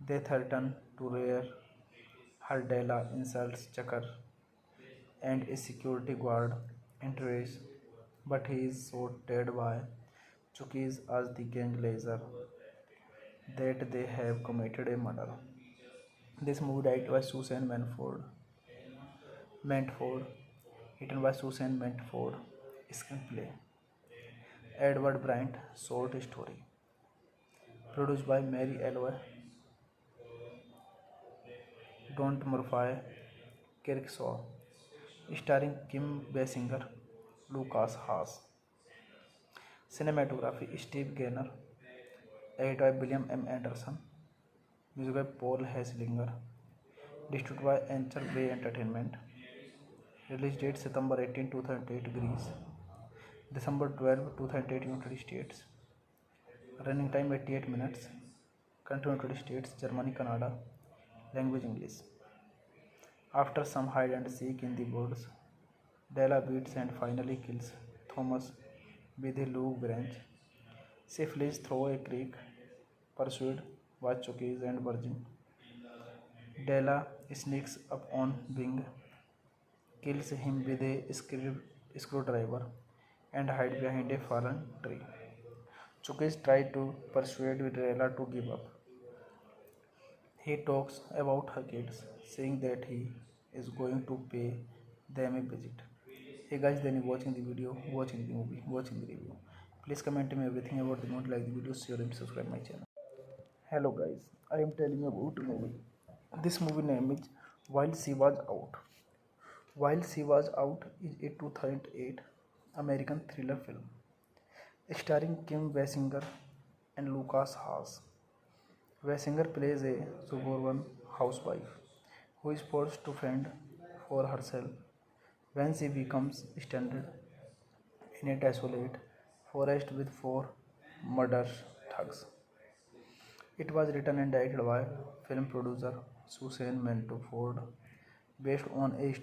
They threaten to rear her. Della insults Chucker, and a security guard enters, but he is shot dead by Chuckies as the gang laser that they have committed a murder. This movie directed by Susan Mantford, written by Susan Mantford, screenplay Edward Bryant, short story, produced by Mary Elroy, Don Murphy, Kirkshaw, starring Kim Basinger, Lucas Haas. Cinematography Steve Gaynor, edited by William M. Anderson, music by Paul Hesslinger, distributed by Anchor Bay Entertainment. Release date September 18, 2008 Greece, December 12, 2008 United States. Running time 88 minutes. Country United States, Germany, Canada. Language English. After some hide and seek in the woods, Della beats and finally kills Thomas with a log branch. She flees through a creek, pursued by Chuckies and Virgin. Della sneaks up on Bing, kills him with a screwdriver, and hides behind a fallen tree. Chuckies try to persuade Della to give up. He talks about her kids, saying that he is going to pay them a visit. Hey guys, then watching the video, watching the movie, watching the review. Please comment me everything about the movie, like the video, share and subscribe my channel. Hello guys, I am telling you about a movie. This movie name is While She Was Out. While She Was Out is a 2008 American thriller film starring Kim Basinger and Lucas Haas. Basinger plays a suburban housewife who is forced to fend for herself when she becomes stranded in a desolate forest with four murder thugs. It was written and directed by film producer Susan Ford, based on a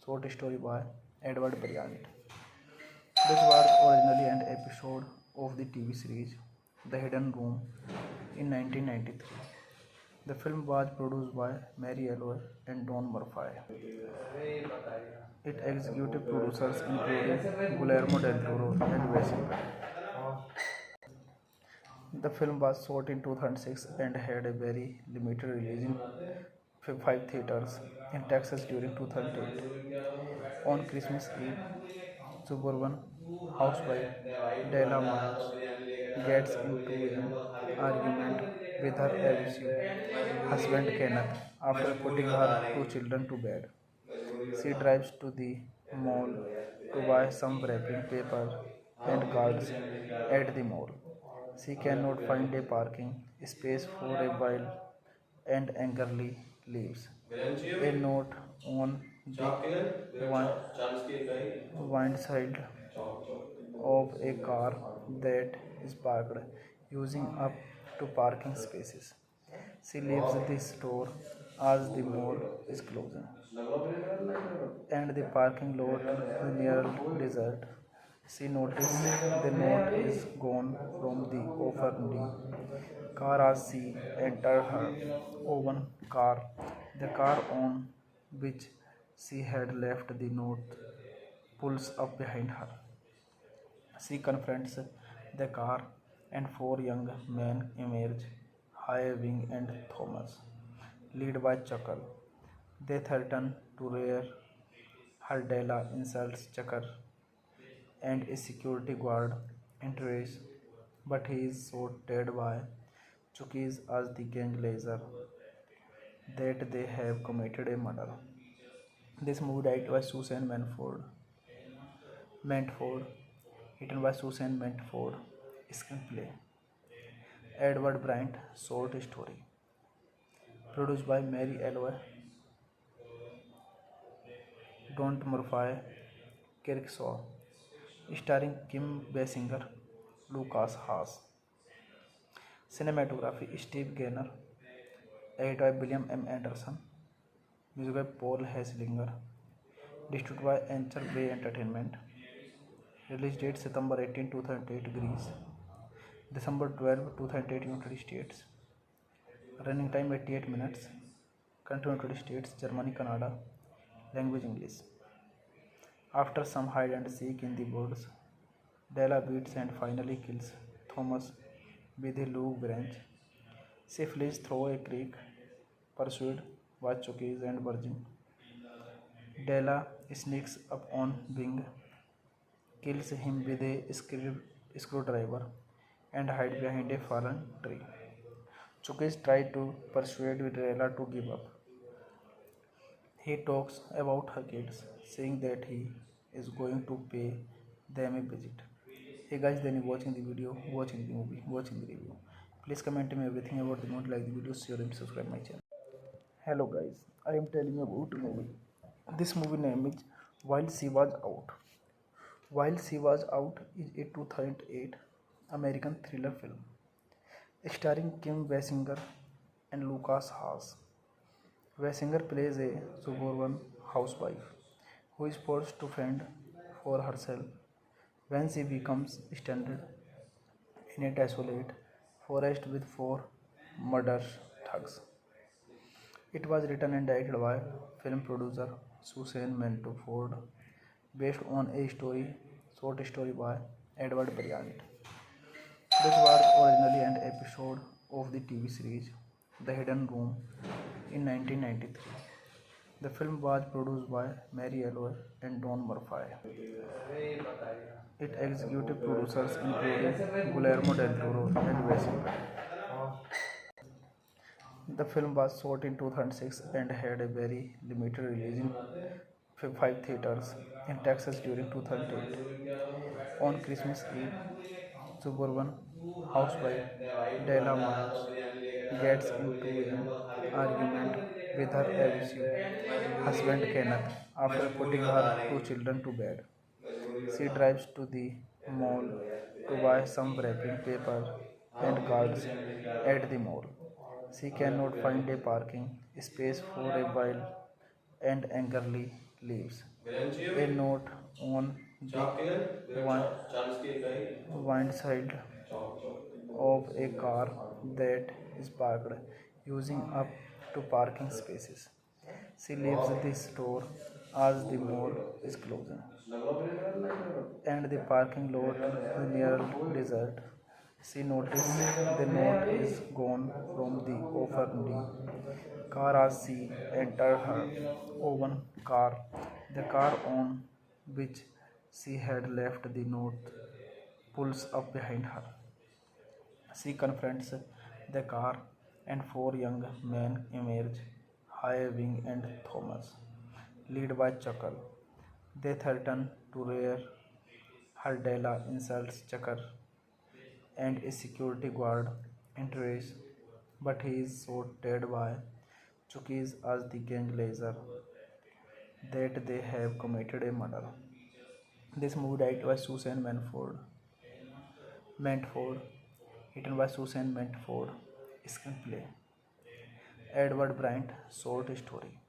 short story by Edward Bryant. This was originally an episode of the TV series The Hidden Room in 1993. The film was produced by Mary Elroy and Don Murphy. Its executive producers included Guillermo del Toro and Wes Anderson. The film was shot in 2006 and had a very limited release in 5 theaters in Texas during 2008. On Christmas Eve, suburban housewife Della Miles gets into an argument with her abusive husband Kenneth after putting her two children to bed. She drives to the mall to buy some wrapping paper and cards at the mall. She cannot find a parking space for a while and angrily leaves. A note on the windshield of a car that is parked using up to parking spaces. She leaves the store as the mall is closing and the parking lot is nearly deserted. She notices the note is gone from the open car as she entered her own car. The car on which she had left the note pulls up behind her. She confronts the car, and four young men emerge, Highwing and Thomas, led by Chuckle. They threaten to rear her. Della insults Chucker, and a security guard enters, but he is shot by Chuckies as the gang laser that they have committed a murder. This movie directed by Susan Mantford, written by Susan Mantford, screenplay Edward Bryant, short story produced by Mary Elway, Don't Murphy, Kirkshaw, starring Kim Basinger, Lucas Haas. Cinematography Steve Gaynor, edited by William M. Anderson, music by Paul Hesslinger, distributed by Anchor Bay Entertainment. Release date September 18, 2008 Greece, December 12, 2008 United States. Running time 88 minutes. Country United States, Germany, Canada. Language English. After some hide and seek in the woods, Della beats and finally kills Thomas with a log branch. She flees through a creek, pursued by Chuckies and Virgin. Della sneaks up on Bing, kills him with a screwdriver, and hides behind a fallen tree. Chuckies try to persuade Della to give up. He talks about her kids, saying that he is going to pay them a visit. Hey guys, then you watching the video, watching the movie, watching the review. Please comment me everything about the movie, like the video, share and subscribe my channel. Hello guys, I am telling you about a movie. This movie name is While She Was Out. While She Was Out is a 2008 American thriller film starring Kim Basinger and Lucas Haas. Basinger plays a suburban housewife who is forced to fend for herself when she becomes stranded in a desolate forest with four murderous thugs. It was written and directed by film producer Susan Mantford, based on a short story by Edward Bryant. This was originally an episode of the TV series The Hidden Room in 1993. The film was produced by Mary Elway and Don Murphy. Its executive producers included Guillermo del Toro and Basinger. The film was shot in 2006 and had a very limited release in 5 theaters in Texas during 2008. On Christmas Eve, suburban housewife Della Myers gets into an argument with her abusive husband Kenneth after putting her two children to bed. She drives to the mall to buy some wrapping paper and cards at the mall. She cannot find a parking space for a while and angrily leaves. A note on the windshield of a car that is parked using up to parking spaces. She leaves the store as the mall is closing and the parking lot is nearly deserted. She notices the note is gone from the open car as she entered her own car. The car on which she had left the note pulls up behind her. She confronts the car, and four young men emerge, Highwing and Thomas, led by Chuckle. They threaten to rear her. Della insults Chakar and a security guard enters, but he is sorted by Chukis as the gang leader that they have committed a murder. This movie directed by Susan Mantford, written by Susan Mantford, screenplay Edward Bryant, short story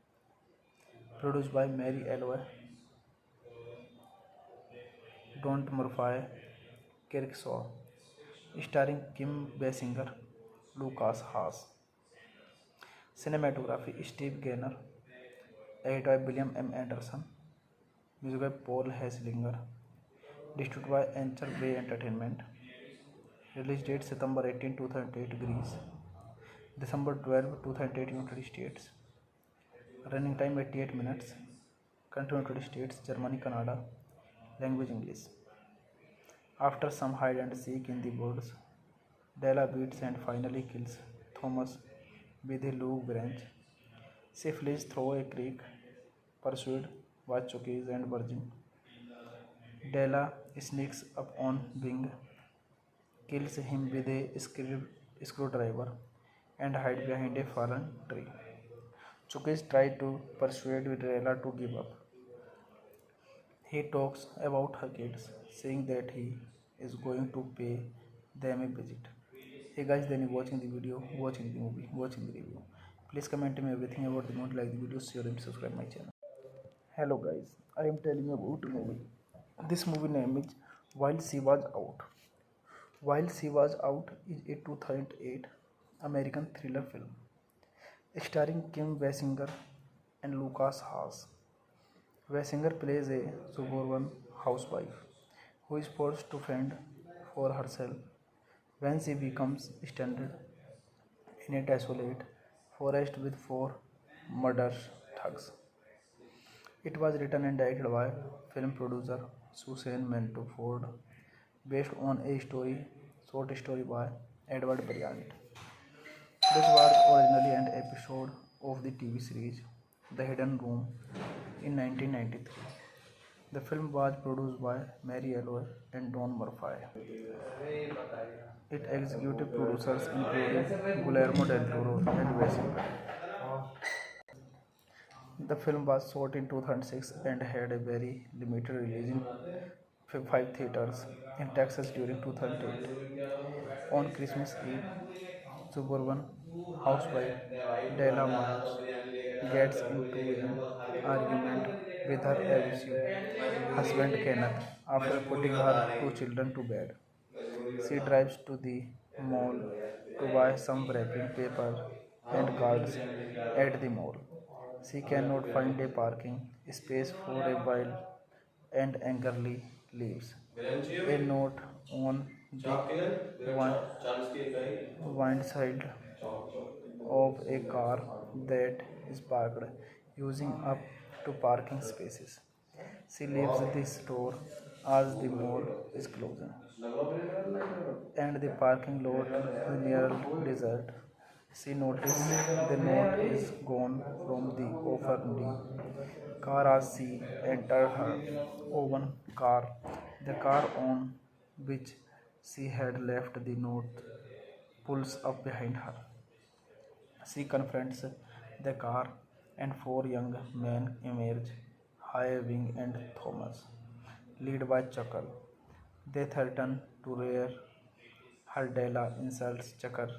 produced by Mary Elway, Don Murphy, Kirkshaw, starring Kim Basinger, Lucas Haas. Cinematography Steve Gaynor, edited by William M. Anderson, music by Paul Hesslinger, distributed by Anchor Bay Entertainment. Release date September 18, 2008 Greece, December 12, 2008 United States. Running time 88 minutes. Country United States, Germany, Canada. Language English. After some hide and seek in the woods, Della beats and finally kills Thomas with a log branch. She flees through a creek, pursued by Chukis and Virgin. Della sneaks up on Bing, kills him with a screwdriver, and hides behind a fallen tree. Chukis tries to persuade Della to give up. He talks about her kids, saying that he is going to pay them a visit. Hey guys, then you watching the video, watching the movie, watching the review. Please comment me everything about the movie, like the video, share and subscribe my channel. Hello guys, I am telling you about a movie. This movie name is While She Was Out. While She Was Out is a 2008 American thriller film starring Kim Basinger and Lucas Haas. Basinger plays a suburban housewife who is forced to fend for herself when she becomes stranded in a desolate forest with four murderous thugs. It was written and directed by film producer Susan Mantford, based on a short story by Edward Bryant. This was originally an episode of the TV series The Hidden Room in 1993. The film was produced by Mary Elway and Don Murphy. Its executive producers included Guillermo del Toro and Basinger. The film was shot in 2006 and had a very limited release in 5 theaters in Texas during 2008. On Christmas Eve, suburban housewife Della Myers gets into an argument with her abusive husband Kenneth after putting her two children to bed. She drives to the mall to buy some wrapping paper and cards at the mall. She cannot find a parking space for a while and angrily leaves. A note on the windshield of a car that is parked using up to parking spaces. She leaves the store as the mall is closing and the parking lot is nearly desert. She notices the note is gone from the offered car as she enters her own car. The car on which she had left the note pulls up behind her. She confronts the car, and four young men emerge, Wing and Thomas, led by Chuckle. They threaten to rear her. Della insults Chucker,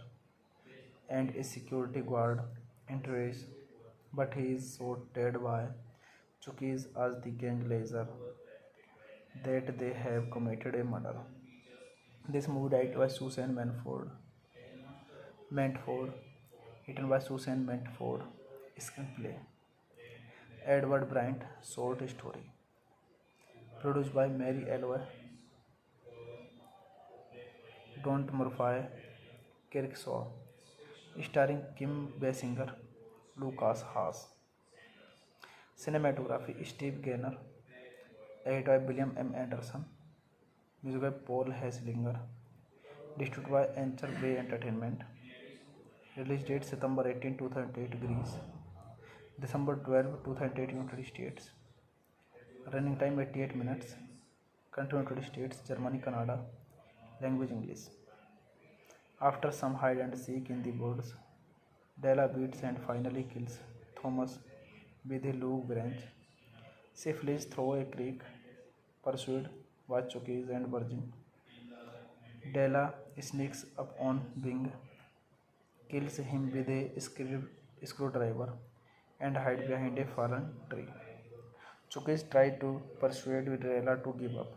and a security guard enters, but he is sorted by Chukis as the gang leader that they have committed a murder. This movie directed by Susan Mantford, written by Susan Mantford, screenplay Edward Bryant, short story produced by Mary Elway, Don Murphy, Kirkshaw, starring Kim Basinger, Lucas Haas. Cinematography Steve Gaynor, edited by William M. Anderson, music by Paul Hesslinger, distributed by Anchor Bay Entertainment. Release date September 18, 2008 Greece, December 12, 2008 United States. Running time 88 minutes. Country United States, Germany, Canada. Language English. After some hide and seek in the woods, Della beats and finally kills Thomas with a log branch. She flees through a creek, pursued by Chuckies and Virgin. Della sneaks up on Bing, kills him with a screwdriver, and hides behind a fallen tree. Chuckies tries to persuade Della to give up.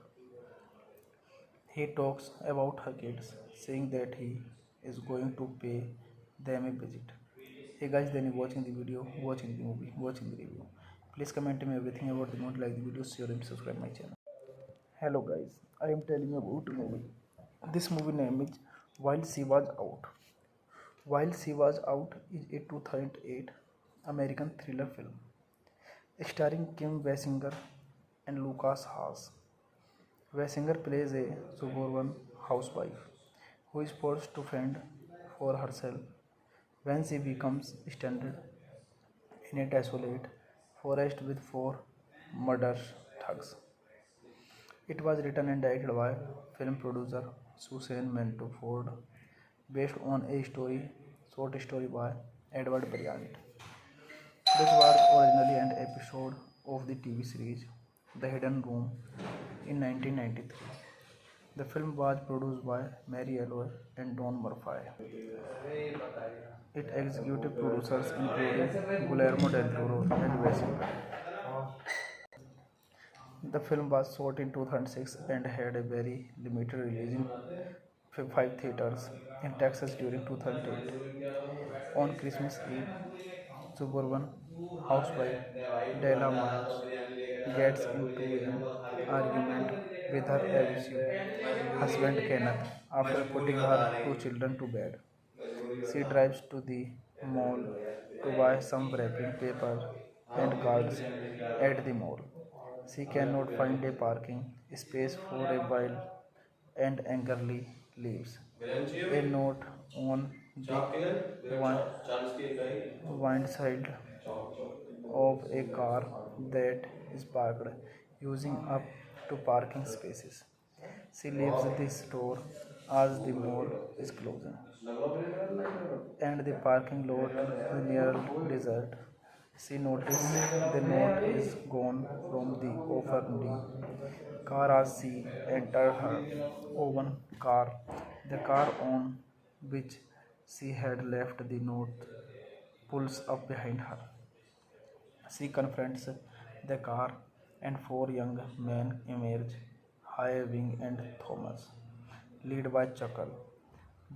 He talks about her kids, saying that he is going to pay them a visit. Hey guys, then you watching the video, watching the movie, watching the review. Please comment me everything about the movie, like the video, share and subscribe my channel. Hello guys, I am telling you about a movie. This movie name is While She Was Out. While She Was Out is a 2008 American thriller film starring Kim Basinger and Lucas Haas. Basinger plays a suburban housewife who is forced to fend for herself when she becomes stranded in a desolate forest with four murderous thugs. It was written and directed by film producer Suzanne Mantuford, based on a short story by Edward Bryant. This was originally an episode of the TV series The Hidden Room in 1993. The film was produced by Mary Elroy and Don Murphy. Its executive producers included Guillermo del Toro and Basinger. The film was shot in 2006 and had a very limited release in 5 theaters in Texas during 2008. On Christmas Eve, suburban housewife Della Myers gets into an argument with her abusive husband Kenneth after putting her two children to bed. She drives to the mall to buy some wrapping paper and cards at the mall. She cannot find a parking space for a while and angrily leaves. A note on the windshield of a car that is parked using up to parking spaces. She leaves the store as the mall is closing and the parking lot is nearly desert. She notices the note is gone from the offending car as she enters her own car. The car on which she had left the note pulls up behind her. She confronts the car, and four young men emerge, Wing and Thomas, led by Chuckle.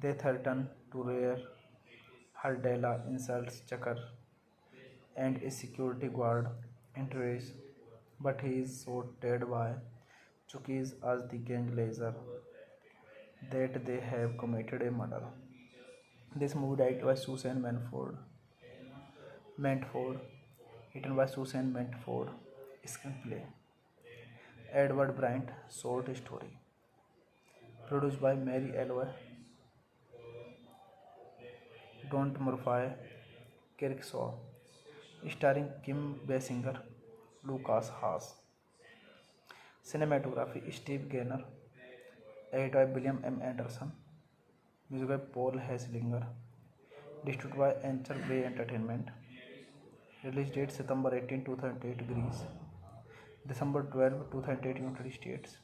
They threaten to rear her. Della insults Chucker and a security guard enters, but he is shot dead by Chuckies as the gang laser that they have committed a murder. This movie directed by Susan Mantford, written by Susan Mantford, screenplay Edward Bryant, short story produced by Mary Elroy, Don Murphy, Kirkshaw, starring Kim Basinger, Lucas Haas. Cinematography Steve Gaynor, edited by William M. Anderson, music by Paul Hesslinger, distributed by Anchor Bay Entertainment. Release date September 18, 2008 Greece, December 12, 2008 United States.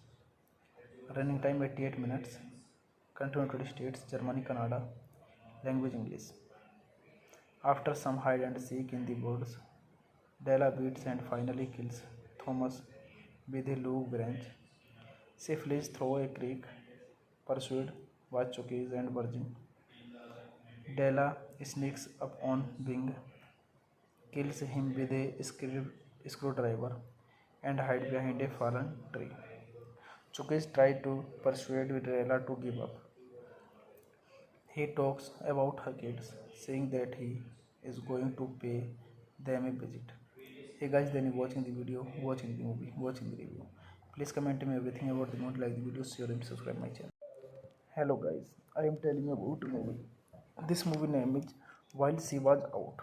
Running time 88 minutes. Country United States, Germany, Canada. Language English. After some hide and seek in the woods, Della beats and finally kills Thomas with a log branch. She flees through a creek, pursued by Chuckies and Virgin. Della sneaks up on Bing, kills him with a screwdriver, and hides behind a fallen tree. Chuckies tries to persuade Della to give up. He talks about her kids, saying that he is going to pay them a visit. Hey guys, then you watching the video, watching the movie, watching the review. Please comment me everything about the movie, like the video, share and subscribe my channel. Hello guys, I am telling you about a movie. This movie name is While She Was Out.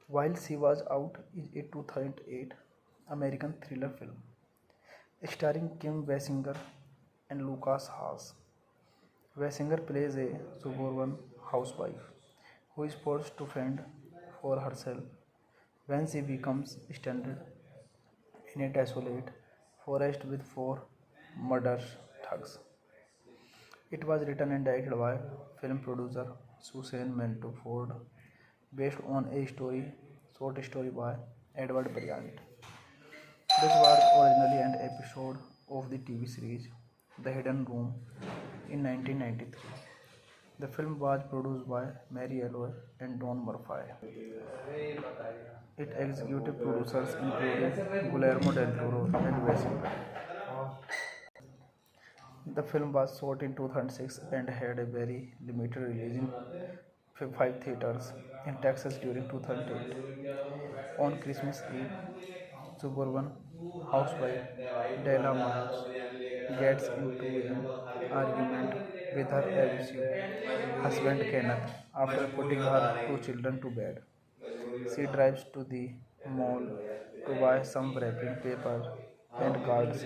While She Was Out is a 2008 American thriller film starring Kim Basinger and Lucas Haas. Basinger plays a suburban housewife who is forced to fend for herself when she becomes stranded in a desolate forest with four murderous thugs. It was written and directed by film producer Suzanne Ford, based on a short story by Edward Bryant. This was originally an episode of the TV series The Hidden Room in 1993. The film was produced by Mary Elroy and Don Murphy. Its executive producers included Guillermo del Toro and Wes Anderson. The film was shot in 2006 and had a very limited release in 5 theaters in Texas during 2008. On Christmas Eve, suburban housewife Della Myers gets into an argument with her abusive husband Kenneth after putting her two children to bed. She drives to the mall to buy some wrapping paper and cards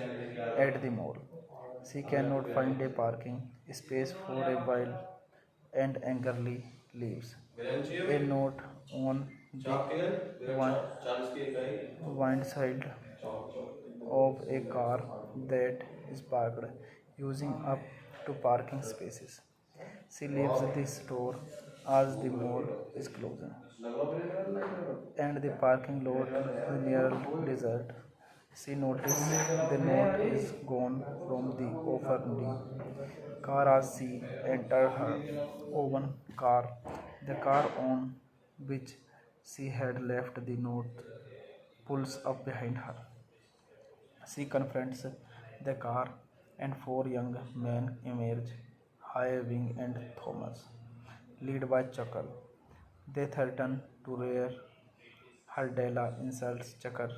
at the mall. She cannot find a parking space for a while and angrily leaves. A note on the windshield of a car that is parked using up to parking spaces. She leaves the store as the mall is closing and the parking lot is nearly desert. She notices the note is gone from the open car as she entered her own car. The car on which she had left the note pulls up behind her. She confronts the car, and four young men emerge, Wing and Thomas, led by Chuckle. They threaten to rear her. Della insults Chucker,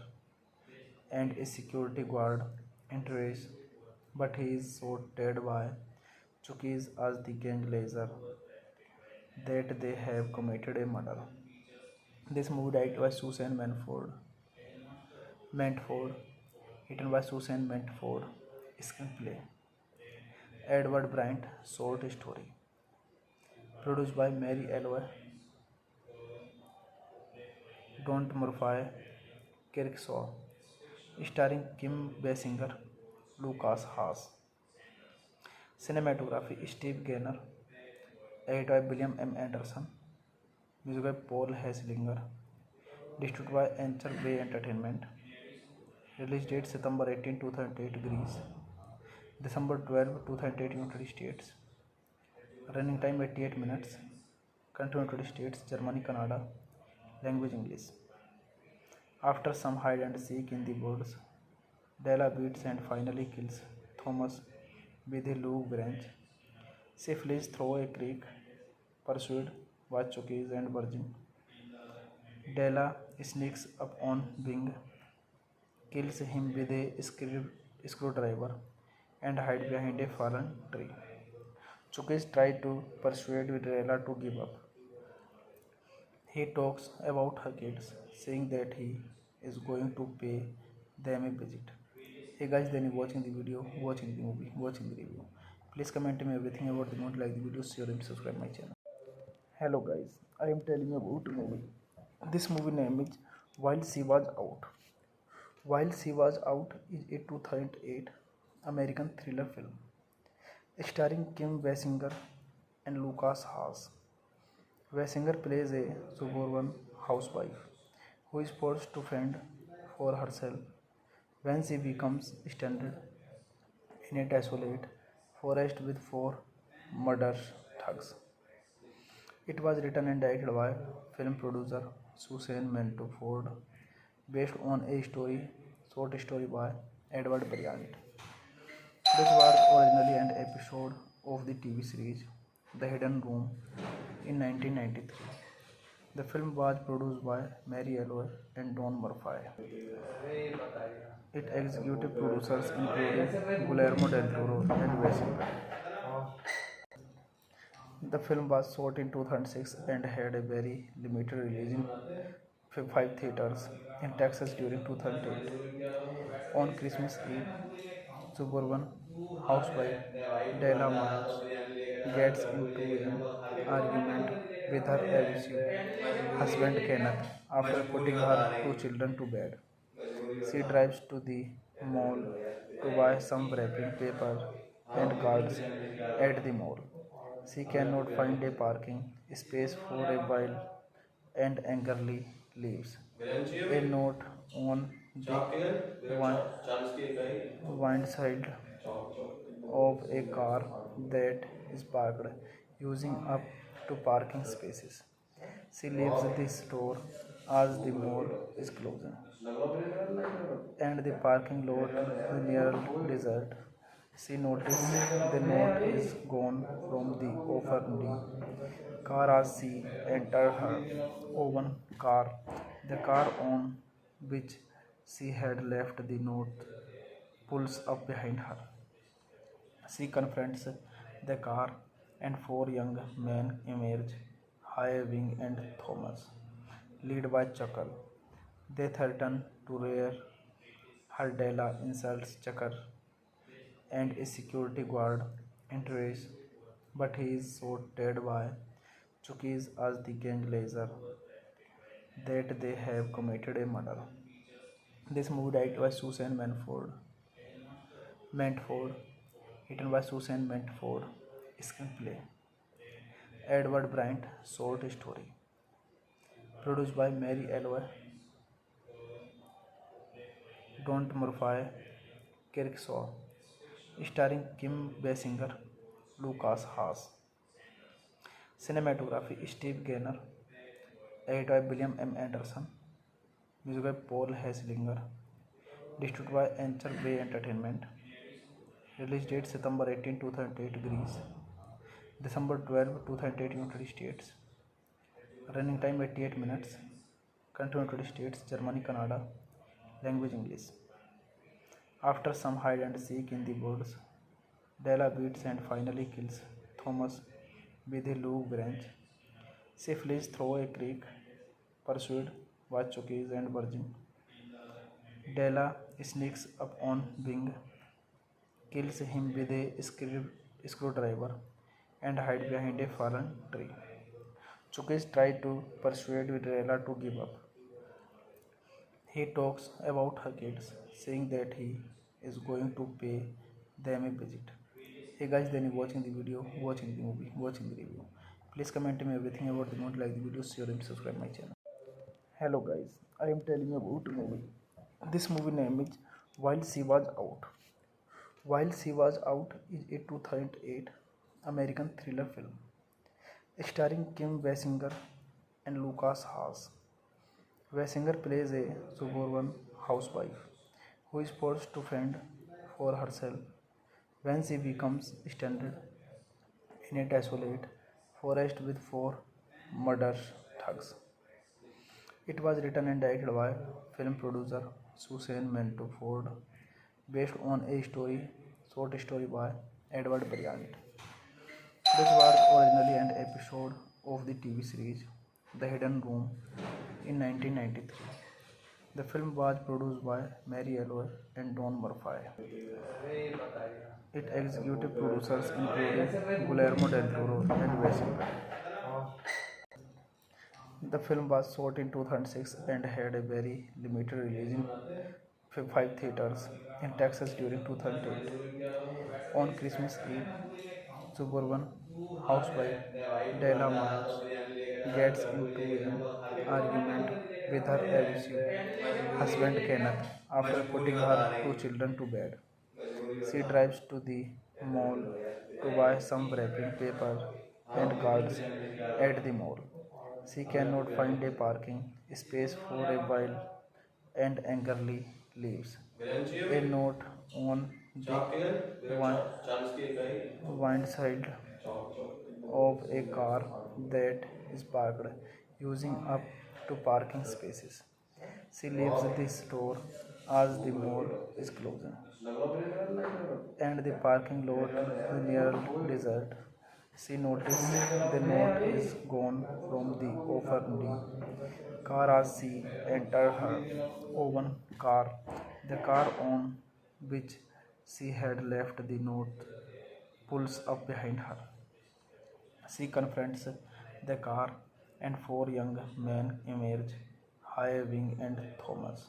and a security guard enters, but he is so dead by Chuckies as the gang laser that they have committed a murder. This movie directed by Susan Mantford, written by Susan Mantford, screenplay Edward Bryant, short story produced by Mary Elroy, Don Murphy, Kirkshaw, starring Kim Basinger, Lucas Haas. Cinematography Steve Gaynor, edited by William M. Anderson, music by Paul Hesslinger, distributed by Anchor Bay Entertainment. Release date September 18, 2008 Greece, December 12, 2008 United States. Running time 88 minutes. Country United States, Germany, Canada. Language English. After some hide and seek in the woods, Della beats and finally kills Thomas with a log branch. She flees through a creek, pursued by Chuckies and Virgin. Della sneaks up on Bing, kills him with a screwdriver, and hides behind a fallen tree. Chuckies try to persuade Della to give up. He talks about her kids, saying that he is going to pay them a visit. Hey guys, then you watching the video, watching the movie, watching the review. Please comment me everything about the movie, like the video, share and subscribe my channel. Hello guys, I am telling you about the movie. This movie name is While She Was Out. While She Was Out is a 2008 American thriller film starring Kim Basinger and Lucas Haas. Basinger plays a suburban housewife who is forced to fend for herself when she becomes stranded in a desolate forest with four murderous thugs. It was written and directed by film producer Suzanne Ford, based on a short story by Edward Bryant. This was originally an episode of the TV series The Hidden Room in 1993. The film was produced by Mary Elroy and Don Murphy. Its executive producers included Guillermo del Toro and Wes Anderson. The film was shot in 2006 and had a very limited release five theaters in Texas during 2008. On Christmas Eve, suburban housewife Della Myers gets into an argument with her abusive husband Kenneth after putting her two children to bed. She drives to the mall to buy some wrapping paper and cards at the mall. She cannot find a parking space for a while and angrily leaves. A note on the windshield of a car that is parked using up to parking spaces. She leaves the store as the mall is closing and the parking lot is nearly desert. She notices the note is gone from the open car as she entered her own car. The car on which she had left the note pulls up behind her. She confronts the car, and four young men emerge, Wing and Thomas, led by Chuckle. They threaten to rear her. Della insults Chucker, and a security guard enters, but he is shot dead by Chuckies as the gang laser that they have committed a murder. This movie directed by Susan Mantford, written by Susan Mantford, screenplay Edward Bryant, short story produced by Mary Elway, Don Murphy, Kirkshaw, starring Kim Basinger, Lucas Haas. Cinematography Steve Gaynor, edited by William M. Anderson, music by Paul Hesslinger, distributed by Anchor Bay Entertainment. Release date September 18, 2008 Greece, December 12, 2008 United States. Running time 88 minutes. Country United States, Germany, Canada. Language English. After some hide and seek in the woods, Della beats and finally kills Thomas with a log branch. She flees through a creek, pursued by Chuckies and Virgin. Della sneaks up on Bing, kills him with a screwdriver, and hides behind a fallen tree. Chuckies try to persuade Della to give up. He talks about her kids, saying that he is going to pay them a visit. Hey guys, then watching the video, watching the movie, watching the review. Please comment me everything about the movie, like the video, share and subscribe my channel. Hello guys, I am telling you about a movie. This movie name is While She Was Out. While She Was Out is a 2008 American thriller film starring Kim Basinger and Lucas Haas. Basinger plays a suburban housewife who is forced to fend for herself when she becomes stranded in a desolate forest with four murderous thugs. It was written and directed by film producer Susan Mantford, based on a short story by Edward Bryant. This was originally an episode of the TV series The Hidden Room in 1993. The film was produced by Mary Elway and Don Murphy. Its executive producers included Guillermo del Toro and Basinger. The film was shot in 2006 and had a very limited release in five theaters in Texas during 2008. On Christmas Eve, suburban housewife Della Myers gets into an argument with her abusive husband Kenneth after putting her two children to bed. She drives to the mall to buy some wrapping paper and cards at the mall. She cannot find a parking space for a while and angrily leaves. A note on the windshield of a car that is parked using up to parking spaces. She leaves the store as the mall is closing and the parking lot is nearly desert. She notices the note is gone from the open car as she entered her own car, the car on which she had left the note pulls up behind her. She confronts the car, and four young men emerge, Highwing and Thomas,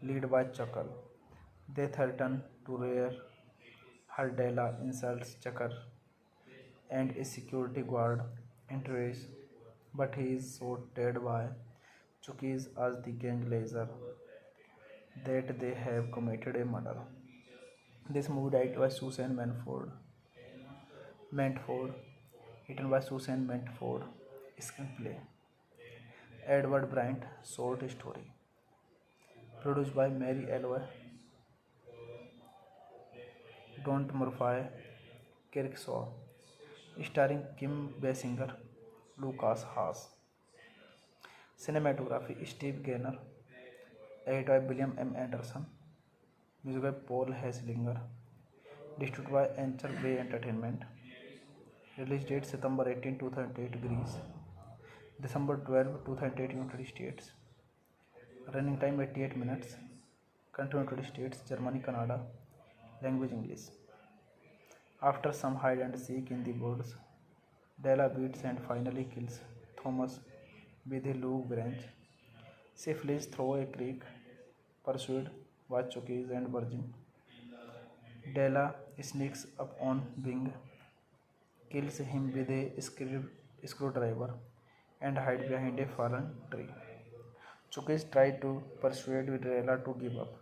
led by Chuckle. They threaten to rear her. Della insults Chucker, and a security guard enters, but he is shot by Chuckies as the gang laser that they have committed a murder. This movie directed by Susan Mantford, written by Susan Mantford, screenplay Edward Bryant, short story produced by Mary Elway, Don Murphy, Kirkshaw, starring Kim Basinger, Lucas Haas. Cinematography Steve Gaynor, edited by William M. Anderson, music by Paul Hesslinger, distributed by Anchor Bay Entertainment. Release date September 18, 2008 Greece, December 12, 2008 United States. Running time 88 minutes. Country United States, Germany, Canada. Language English. After some hide and seek in the woods, Della beats and finally kills Thomas with a log branch. She flees through a creek, pursued by Chuckies and Virgin. Della sneaks up on Bing, kills him with a screwdriver, and hides behind a fallen tree. Chuckies tries to persuade Della to give up.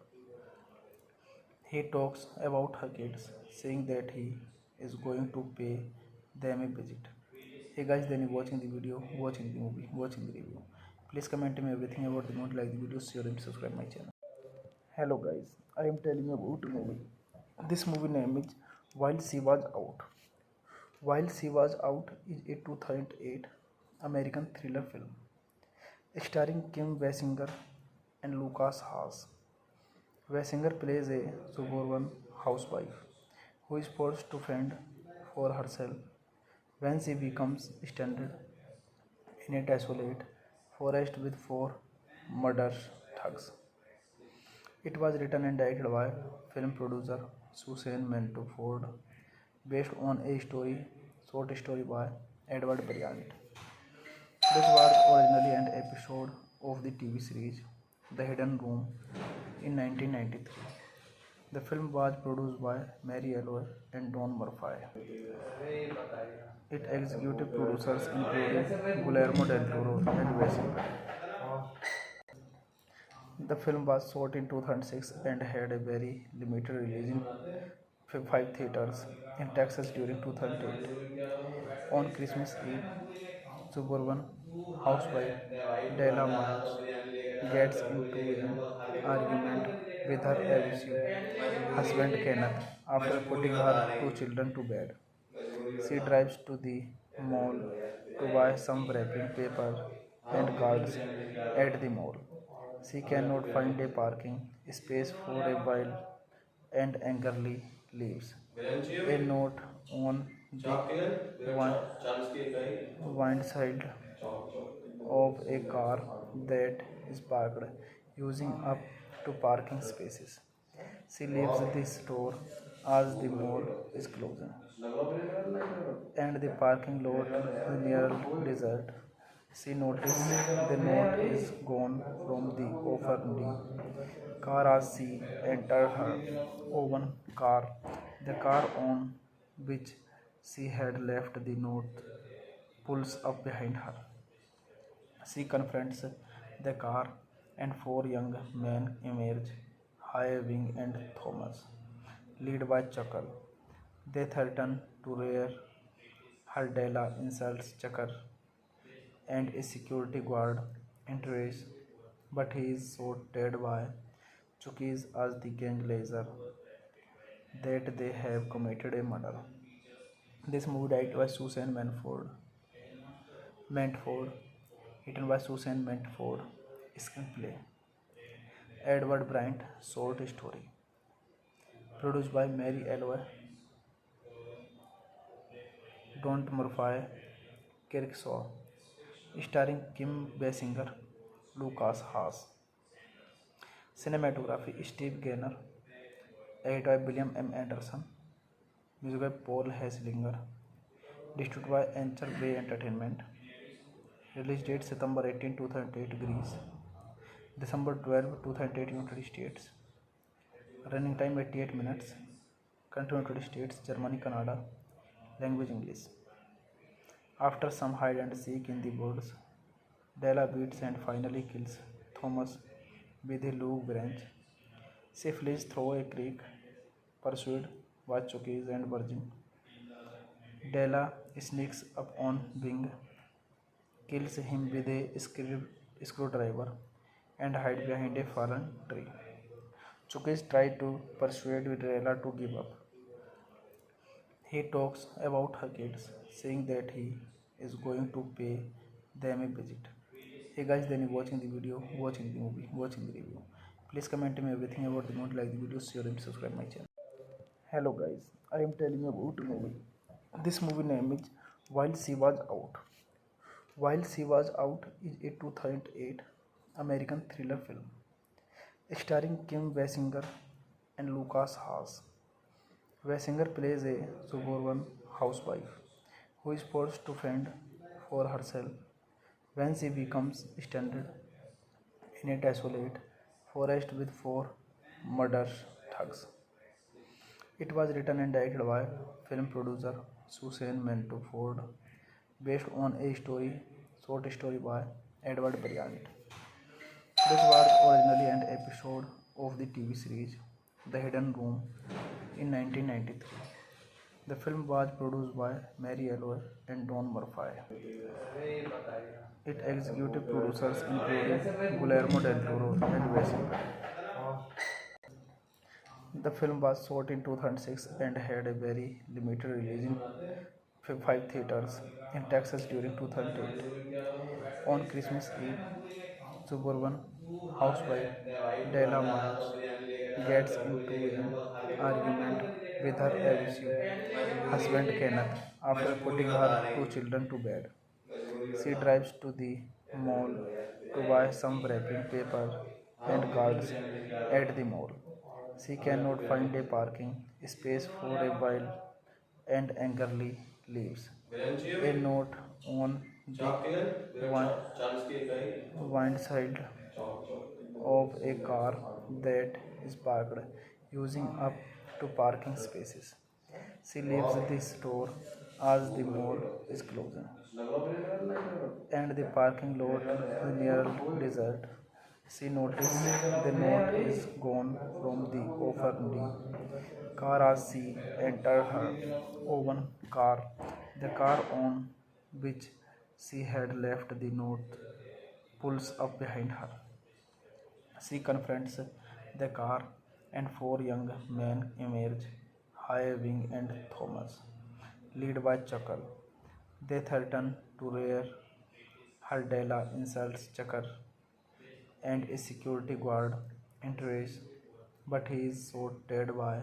He talks about her kids, saying that he is going to pay them a visit. Hey guys, then you watching the video, watching the movie, watching the review. Please comment me everything about the movie, like the video, share and subscribe my channel. Hello guys, I am telling you about the movie. This movie name is While She Was Out. While She Was Out is a 2008 American thriller film starring Kim Basinger and Lucas Haas. Basinger plays a suburban housewife who is forced to fend for herself when she becomes stranded in a desolate forest with four murderous thugs. It was written and directed by film producer Susan Mantford, based on a short story by Edward Bryant. This was originally an episode of the TV series The Hidden Room in 1993. The film was produced by Mary Elway and Don Murphy. Its executive producers included Guillermo del Toro and Basinger. The film was shot in 2006 and had a very limited release in 5 theaters in Texas during 2008. On Christmas Eve, suburban housewife Della Miles gets into an argument with her abusive husband Kenneth after putting her two children to bed. She drives to the mall to buy some wrapping paper and cards at the mall. She cannot find a parking space for a while and angrily leaves. A note on the windshield of a car that is parked using up to parking spaces. She leaves the store as the mall is closing and the parking lot is nearly desert. She notices the note is gone from the opened car as she entered her own car, the car on which she had left the note pulls up behind her. She confronts the car, and four young men emerge, Highwing and Thomas, led by Chuckle. They threaten to rear her. Della insults Chucker, and a security guard enters, but he is shot by Chuckies as the gang laser that they have committed a murder. This movie directed by Susan Mantford, written by Susan Mantford, screenplay Edward Bryant, short story produced by Mary Elway, Don Murphy, Kirkshaw, starring Kim Basinger, Lucas Haas. Cinematography Steve Gaynor. Edit by William M. Anderson. Music by Paul Hesslinger. Distributed by Anchor Bay Entertainment. Release date September 18, 2008 Greece. December 12, 2008 United States. Running time 88 minutes. Country United States, Germany, Canada. Language English. After some hide and seek in the woods, Della beats and finally kills Thomas with a log branch. She flees through a creek, pursued by Chuckies and Virgin. Della sneaks up on Bing, kills him with a screwdriver, and hides behind a fallen tree. Chuckies try to persuade Della to give up. He talks about her kids, saying that he is going to pay them a visit. Hey guys, then you watching the video, watching the movie, watching the review. Please comment me everything about the movie, like the video, share and subscribe my channel. Hello guys, I am telling you about a movie. This movie name is While She Was Out. While She Was Out is a 2008 American thriller film starring Kim Basinger and Lucas Haas. Basinger plays a suburban housewife who is forced to fend for herself when she becomes stranded in a desolate forest with four murderous thugs. It was written and directed by film producer Susan Mantuford, based on a short story by Edward Bryant. This was originally an episode of the TV series The Hidden Room in 1993. The film was produced by Mary Elroy and Don Murphy. Its executive producers included Guillermo del Toro and Basinger. The film was shot in 2006 and had a very limited release in 5 theaters in Texas during 2008. On Christmas Eve, suburban housewife Della Myers gets into an argument with her abusive husband Kenneth after putting her two children to bed. She drives to the mall to buy some wrapping paper and cards at the mall. She cannot find a parking space for a while and angrily leaves. A note on the windshield of a car that is parked using up to parking spaces. She leaves the store as the mall is closing and the parking lot is nearly desert. She notices the note is gone from the offending car as she enters her own car. The car on which she had left the note pulls up behind her. She confronts the car, and four young men emerge, Wing and Thomas, led by Chuckle. They threaten to rear her. Della insults Chucker, and a security guard enters, but he is shot dead by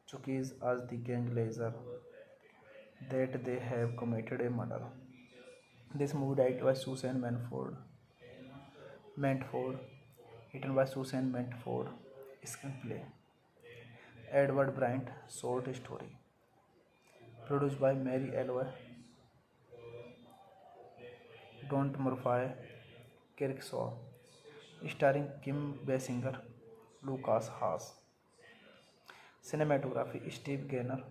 Chuckies as the gang laser that they have committed a murder. This movie directed by Susan Mantford, written by Susan Mantford, screenplay Edward Bryant, short story produced by Mary Elroy, Don Murphy, Kirkshaw, starring Kim Basinger, Lucas Haas. Cinematography Steve Gaynor.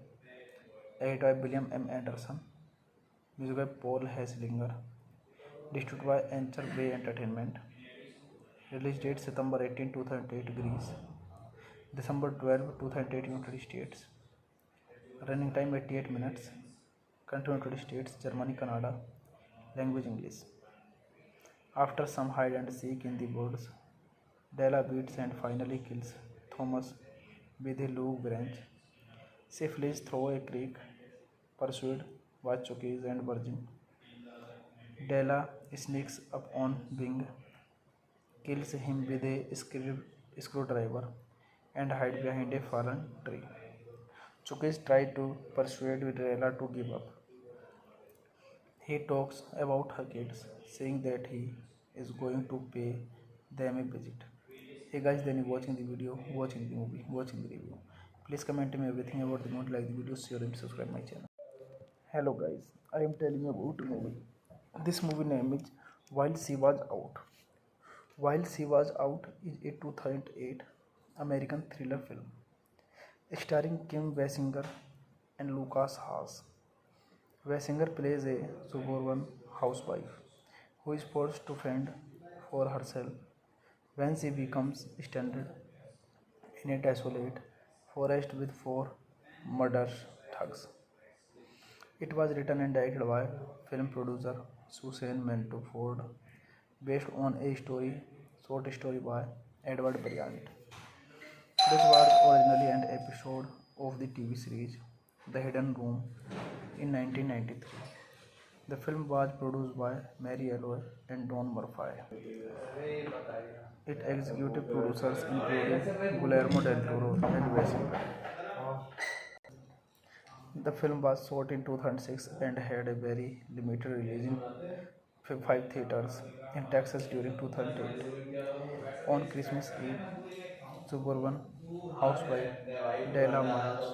Edit by William M. Anderson. Music by Paul Hesslinger. Distributed by Anchor Bay Entertainment. Release date September 18, 2008 Greece. December 12, 2008 United States. Running time 88 minutes. Country United States, Germany, Canada. Language English. After some hide and seek in the woods, Della beats and finally kills Thomas with a log branch. She flees through a creek, pursued by Chuckies and Virgin. Della sneaks up on Bing, kills him with a screwdriver, and hides behind a fallen tree. Chuckies try to persuade Della to give up. He talks about her kids, saying that he is going to pay them a visit. Hey guys, then you watching the video, watching the movie, watching the review. Please comment me everything about the movie, like the video, share and subscribe my channel. Hello guys, I am telling you about a movie. This movie name is While She Was Out. While She Was Out is a 2008 American thriller film starring Kim Basinger and Lucas Haas. Basinger plays a suburban housewife who is forced to fend for herself when she becomes stranded in a desolate forest with four murderous thugs. It was written and directed by film producer Susan Mantuford, based on a short story by Edward Bryant. This was originally an episode of the TV series The Hidden Room in 1993. The film was produced by Mary Elroy and Don Murphy. Its executive producers included Guillermo del Toro and Basinger. The film was shot in 2006 and had a very limited release in five theaters in Texas during 2008. On Christmas Eve, suburban housewife Della Myers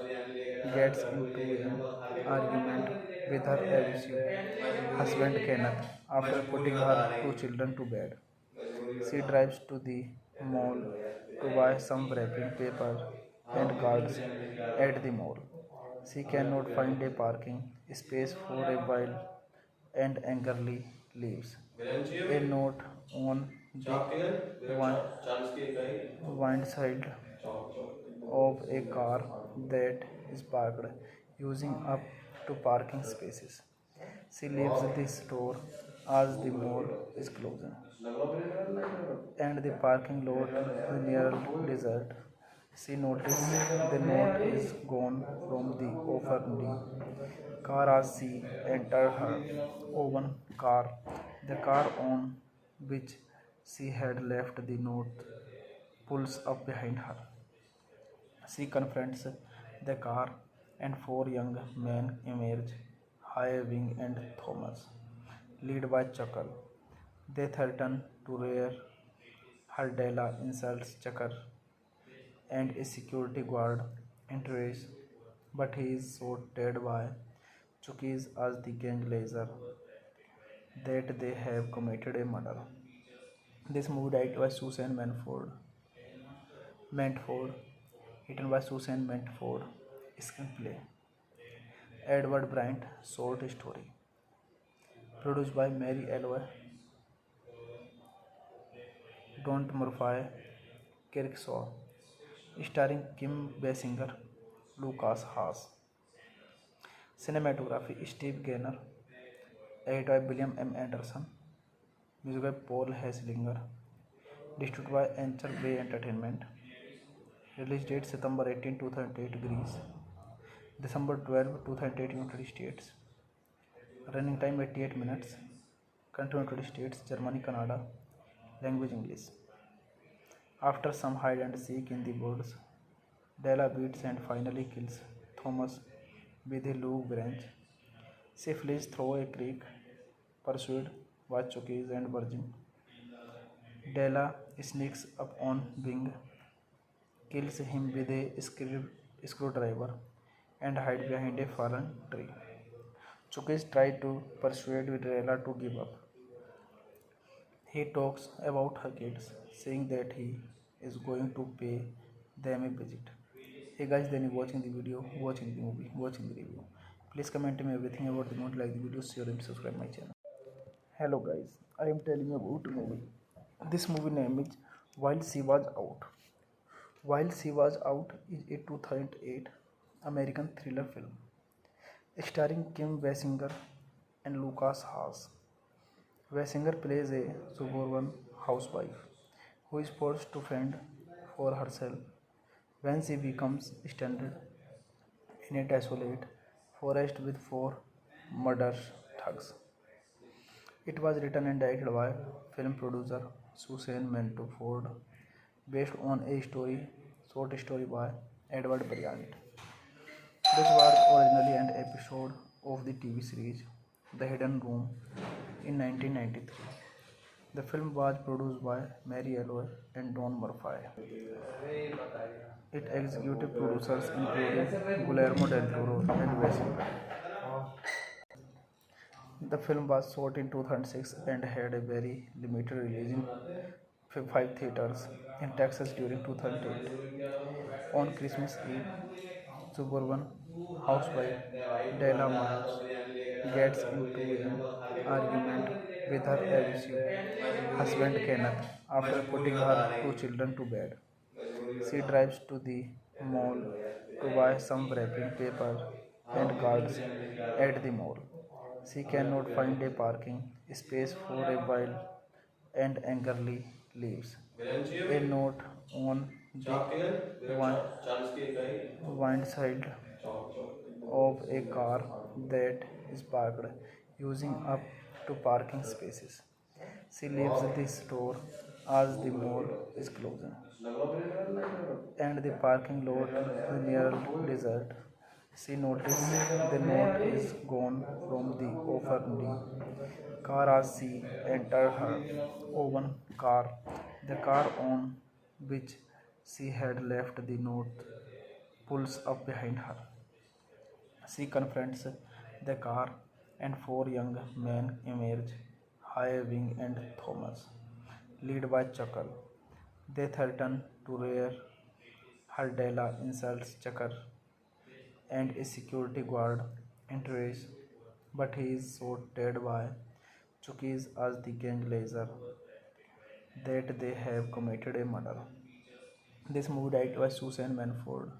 gets into an argument with her abusive husband Kenneth after putting her two children to bed. She drives to the mall to buy some wrapping paper and cards at the mall. She cannot find a parking space for a while and angrily leaves. A note on the windshield of a car that is parked using up to parking spaces. She leaves the store as the mall is closing and the parking lot is nearly desert. She notices the note is gone from the offending car as she enters her own car. The car on which she had left the note pulls up behind her. She confronts the car, and four young men emerge, Highwing and Thomas, led by Chuckle. They threaten to rear her. Della insults Chucker, and a security guard enters, but he is shot dead by Chuckies as the gang laser that they have committed a murder. This movie directed by Susan Mantford, written by Susan Mantford, screenplay Edward Bryant, short story produced by Mary Elroy, Don Murphy, Kirkshaw, starring Kim Basinger, Lucas Haas. Cinematography Steve Gaynor, edited by William M. Anderson, music by Paul Hesslinger, distributed by Anchor Bay Entertainment. Release date September 18, 2008 Greece, December 12, 2008 United States. Running time 88 minutes. Country United States, Germany, Canada. Language English. After some hide and seek in the woods, Della beats and finally kills Thomas with a log branch. She flees through a creek, pursued by Chuckies and Virgin. Della sneaks up on Bing, kills him with a screwdriver, and hides behind a fallen tree. Chuckies tries to persuade Della to give up. He talks about her kids, saying that he is going to pay them a visit. Hey guys, then you watching the video, watching the movie, watching the review. Please comment me everything about the movie, like the video, share and subscribe my channel. Hello guys, I am telling you about a movie. This movie name is While She Was Out. While She Was Out is a 2008 American thriller film starring Kim Basinger and Lucas Haas. Basinger plays a suburban housewife who is forced to fend for herself when she becomes stranded in a desolate forest with four murderous thugs. It was written and directed by film producer Susan Mantuford, based on a short story by Edward Bryant. This was originally an episode of the TV series The Hidden Room in 1993. The film was produced by Mary Elroy and Don Murphy. Its executive producers including Guillermo del Toro and Wes Anderson. The film was shot in 2006 and had a very limited release in five theaters in Texas during 2008. On Christmas Eve, suburban housewife Della Miles gets into an argument with her abusive husband Kenneth after putting her two children to bed. She drives to the mall to buy some wrapping paper and cards at the mall. She cannot find a parking space for a while and angrily leaves. A note on the windshield of a car that is parked using up to parking spaces. She leaves the store as the mall is closing and the parking lot is nearly desert. She notices the note is gone from the offending car as she entered her own car. The car on which she had left the note pulls up behind her. She confronts the car, and four young men emerge, Highwing and Thomas, led by Chuckle. They threaten to rear her. Della insults Chucker, and a security guard enters, but he is shot dead by Chuckies as the gang laser that they have committed a murder. This movie directed by Susan Mantford,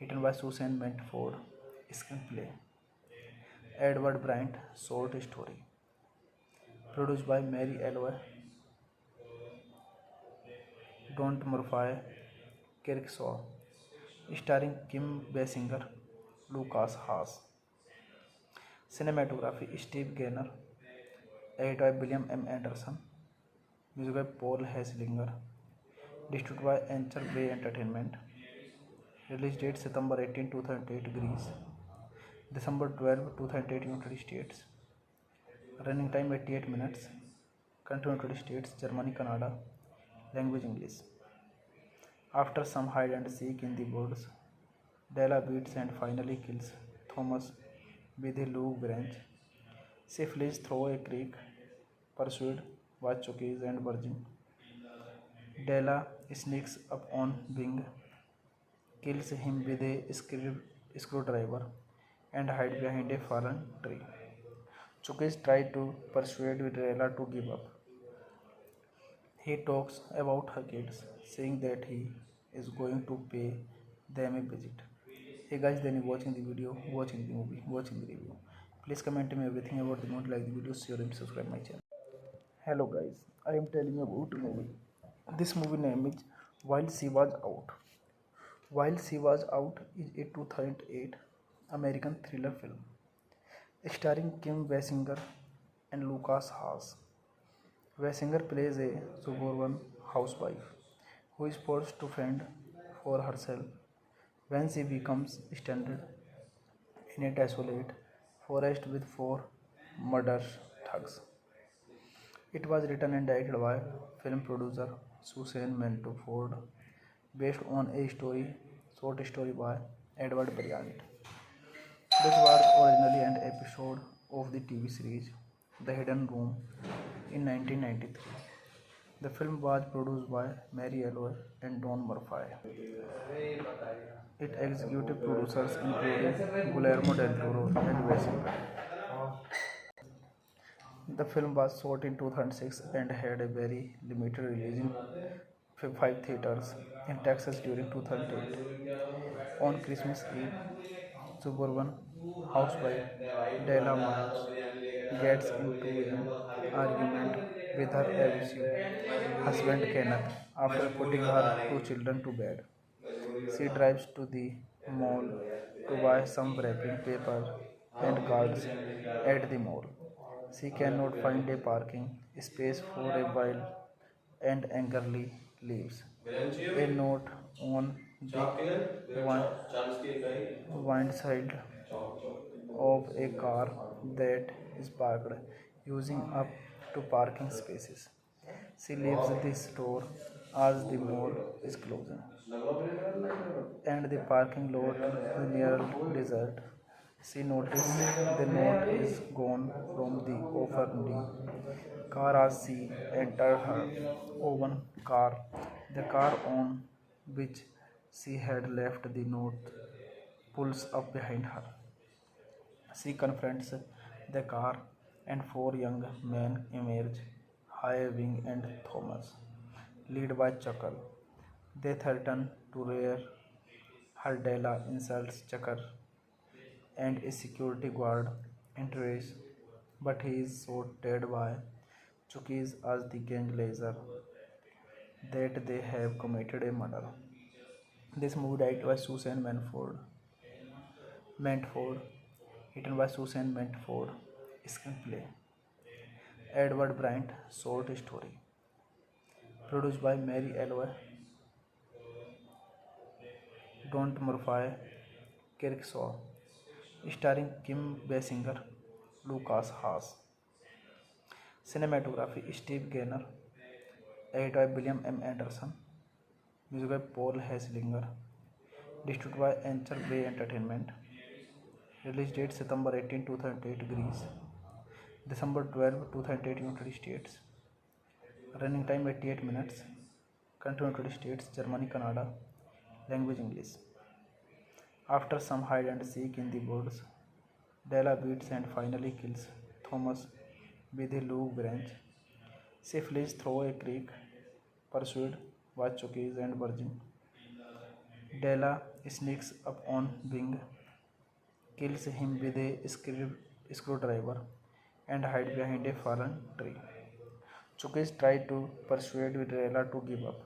written by Susan Mantford, screenplay Edward Bryant, short story, produced by Mary Elroy, Don Murphy, Kirkshaw, starring Kim Basinger, Lucas Haas. Cinematography Steve Gaynor, edited by William M. Anderson, music by Paul Hesslinger, distributed by Anchor Bay Entertainment. Release date September 18, 2008 Greece, December 12, 2008 United States. Running time 88 minutes. Country United States, Germany, Canada. Language English. After some hide and seek in the woods, Della beats and finally kills Thomas with a log branch. She flees through a creek, pursued by Chuckies and Virgin. Della sneaks up on Bing, kills him with a screwdriver, and hides behind a fallen tree. Chuckies tries to persuade Della to give up. He talks about her kids, saying that he is going to pay them a visit. Hey guys, then you watching the video, watching the movie, watching the review. Please comment me everything about the movie, like the video, share and subscribe my channel. Hello guys, I am telling you about a movie. This movie name is While She Was Out. While She Was Out is a 2008 American thriller film starring Kim Basinger and Lucas Haas. Basinger plays a suburban housewife who is forced to fend for herself when she becomes stranded in a desolate forest with four murderous thugs. It was written and directed by film producer Susan Mantford, based on a short story by Edward Bryant. This was originally an episode of the TV series The Hidden Room in 1993. The film was produced by Mary Elroy and Don Murphy. Its executive producers including Guillermo del Toro and Wes Anderson. The film was shot in 2006 and had a very limited release in five theaters in Texas during 2008. On Christmas Eve, suburban housewife Della Miles gets into an argument with her abusive husband Kenneth after putting her two children to bed. She drives to the mall to buy some wrapping paper and cards at the mall. She cannot find a parking space for a while and angrily leaves. A note on the windshield of a car that is parked using up to parking spaces. She leaves the store as the mall is closing, and the parking lot is nearly deserted. She notices the note is gone from the open car as she entered her own car. The car on which she had left the note pulls up behind her. She confronts the car, and four young men emerge, Highwing and Thomas, led by Chuckle. They threaten to rear her. Della insults Chucker, and a security guard enters, but he is shot by Chuckies as the gang laser that they have committed a murder. This movie directed by Susan Mantford, written by Susan Mantford, screenplay Edward Bryant, short story produced by Mary Elway, Don Murphy, Kirkshaw, starring Kim Basinger, Lucas Haas. Cinematography Steve Gaynor, edited by William M. Anderson, music by Paul Hesslinger, distributed by Anchor Bay Entertainment. Release date September 18, 2008 Greece, December 12, 2008 United States. Running time 88 minutes. Country United States, Germany, Canada. Language English. After some hide and seek in the woods, Della beats and finally kills Thomas with a log branch. She flees through a creek, pursued by Chuckies and Virgin. Della sneaks up on Bing, kills him with a screwdriver, and hides behind a fallen tree. Chuckies tries to persuade Della to give up.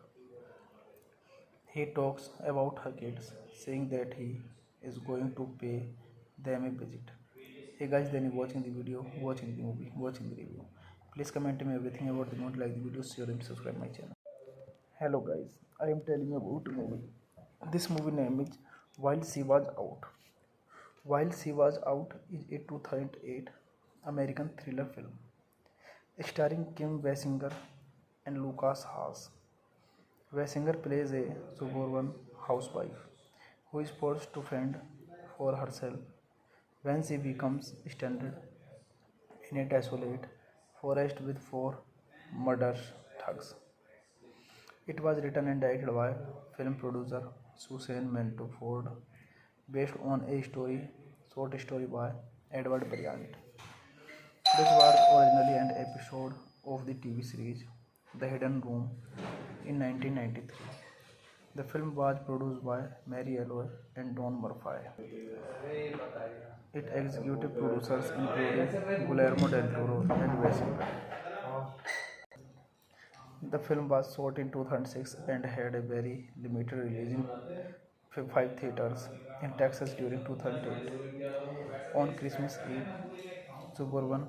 He talks about her kids, saying that he is going to pay them a visit. Hey guys, then watching the video, watching the movie, watching the review. Please comment me everything about the movie, like the video, share and subscribe my channel. Hello guys, I am telling you about the movie. This movie name is While She Was Out. While She Was Out is a 2008 American thriller film starring Kim Basinger and Lucas Haas. Basinger plays a suburban housewife who is forced to fend for herself when she becomes stranded in a desolate forest with four murderous thugs. It was written and directed by film producer Susan Mantford, based on a short story by Edward Bryant. This was originally an episode of the TV series The Hidden Room in 1993. The film was produced by Mary Elway and Don Murphy. Its executive producers included Guillermo del Toro and Basinger. The film was shot in 2006 and had a very limited release in 5 theaters in Texas during 2008. On Christmas Eve, suburban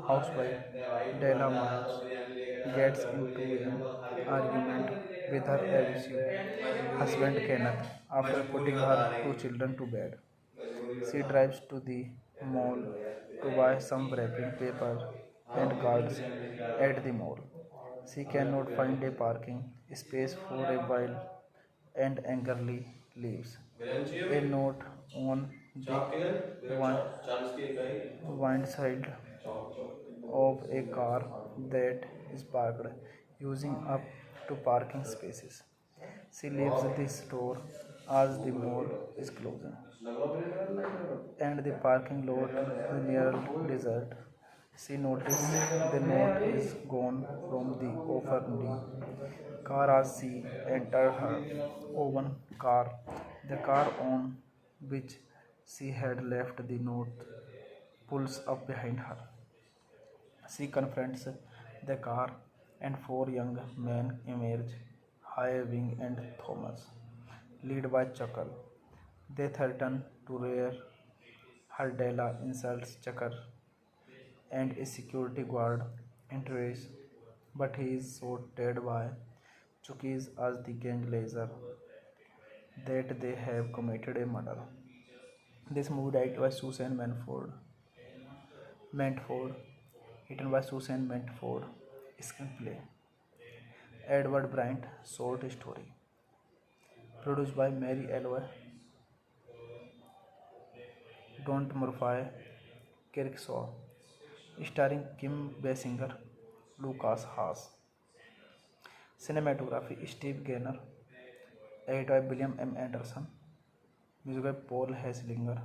housewife Della Miles gets into an argument with her abusive husband Kenneth after putting her two children to bed. She drives to the mall to buy some wrapping paper and cards at the mall. She cannot find a parking space for a while and angrily leaves. A note on the windshield of a car that is parked using up to parking spaces. She leaves the store as the mall is closing, and the parking lot is nearly deserted. She notices the note is gone from the open car as she entered her own car. The car on which she had left the note pulls up behind her. She confronts the car, and four young men emerge, Highwing and Thomas, led by Chuckle. They threaten to rear her. Della insults Chucker, and a security guard enters, but he is shot by Chuckies as the gang laser that they have committed a murder. This movie directed by Susan Mantford, written by Susan Mantford. Screenplay Edward Bryant. Short story produced by Mary Elway, Don Murphy, Kirkshaw, starring Kim Basinger, Lucas Haas. Cinematography Steve Gaynor, edited by William M. Anderson, music by Paul Hesslinger,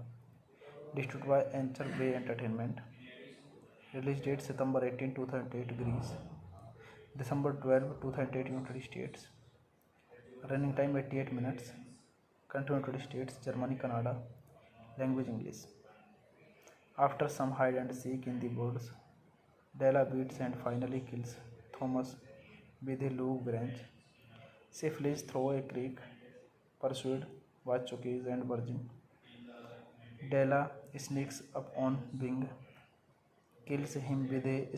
distributed by Anchor Bay Entertainment. Release date September 18, 2008 Greece, December 12, 2008 United States. Running time 88 minutes. Country United States, Germany, Canada. Language English. After some hide and seek in the woods, Della beats and finally kills Thomas with a log branch. She flees through a creek, pursued by Chuckies and Virgin. Della sneaks up on Bing, kills him with a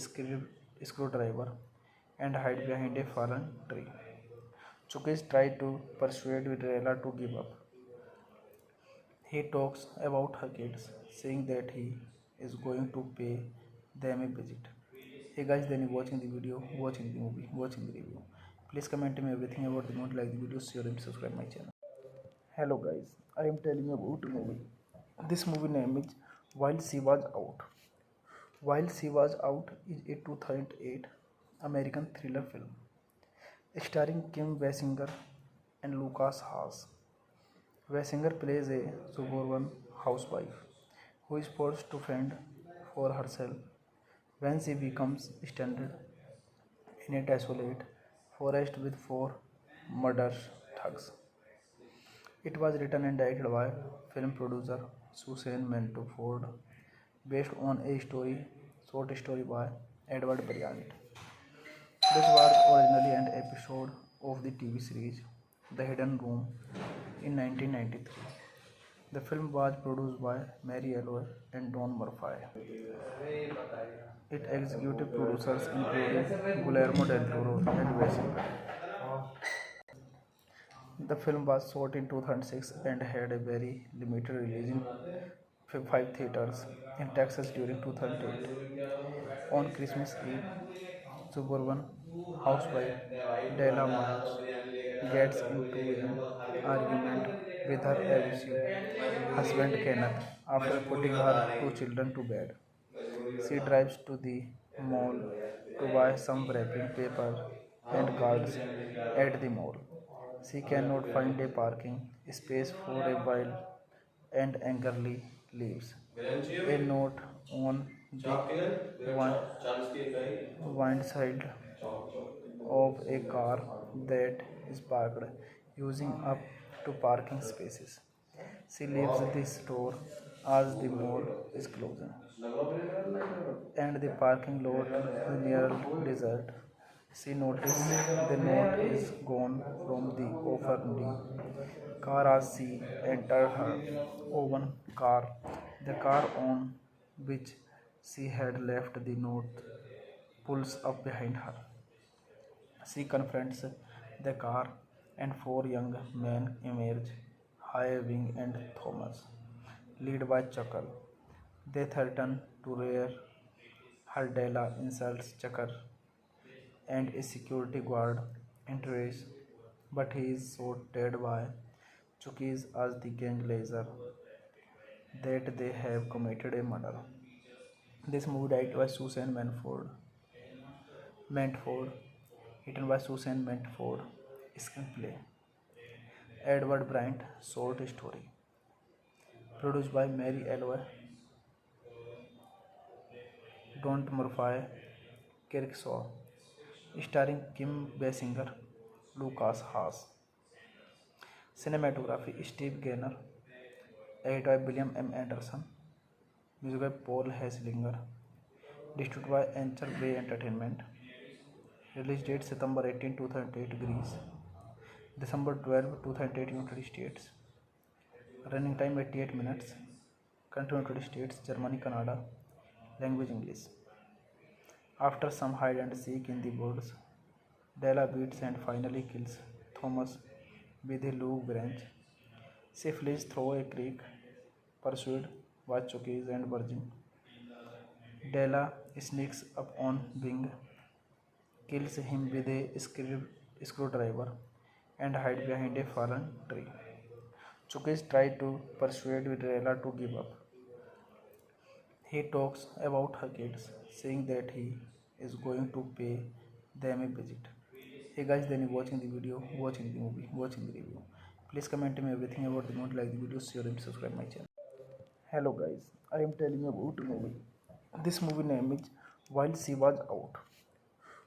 screwdriver, and hides behind a fallen tree. Chuckies try to persuade Della to give up. He talks about her kids, saying that he is going to pay them a visit. Hey guys, then watching the video, watching the movie, watching the review. Please comment me everything about the movie, like the video, share and subscribe my channel. Hello guys, I am telling you about a movie. This movie name is While She Was Out. While She Was Out is a 2008 American thriller film starring Kim Basinger and Lucas Haas. Basinger plays a suburban housewife who is forced to fend for herself when she becomes stranded in a desolate forest with four murderous thugs. It was written and directed by film producer Susan Mantford, based on a short story by Edward Bryant. This was originally an episode of the TV series The Hidden Room in 1993. The film was produced by Mary Elway and Don Murphy. Its executive producers included Guillermo del Toro and Basinger. The film was shot in 2006 and had a very limited release in 5 theaters in Texas during 2008. On Christmas Eve, suburban housewife Della Miles gets into an argument with her abusive husband Kenneth after putting her two children to bed. She drives to the mall to buy some wrapping paper and cards at the mall. She cannot find a parking space for a while and angrily leaves. A note on the windshield of a car that is parked using up to parking spaces. She leaves the store as the mall is closing and the parking lot is nearly deserted. She notices the note is gone from the open car as she entered her own car. The car on which she had left the note pulls up behind her. She confronts the car and four young men emerge, Wing and Thomas, led by Chuckle. They threaten to rear her. Della insults Chucker and a security guard enters, but he is shot dead by Chuckies as the gang laser that they have committed a murder. This movie directed by Susan Mantford, written by Susan Mantford. Screenplay Edward Bryant. Short story produced by Mary Elway, Don Murphy, Kirkshaw, starring Kim Basinger, Lucas Haas. Cinematography Steve Gaynor, edited by William M. Anderson, music by Paul Hesslinger, distributed by Anchor Bay Entertainment. Release date September 18, 2008 Greece, December 12, 2008 United States. Running time 88 minutes. Country United States, Germany, Canada. Language English. After some hide and seek in the woods, Della beats and finally kills Thomas with a log branch. She flees through a creek, pursued by Chuckies and Virgin. Della sneaks up on Bing, kills him with a screwdriver, and hides behind a fallen tree. Chukis tries to persuade Della to give up. He talks about her kids, saying that he is going to pay them a visit. Hey guys, then you watching the video, watching the movie, watching the review. Please comment me everything about the movie, like the video, share and subscribe my channel. Hello guys, I am telling you about a movie. This movie name is While She Was Out.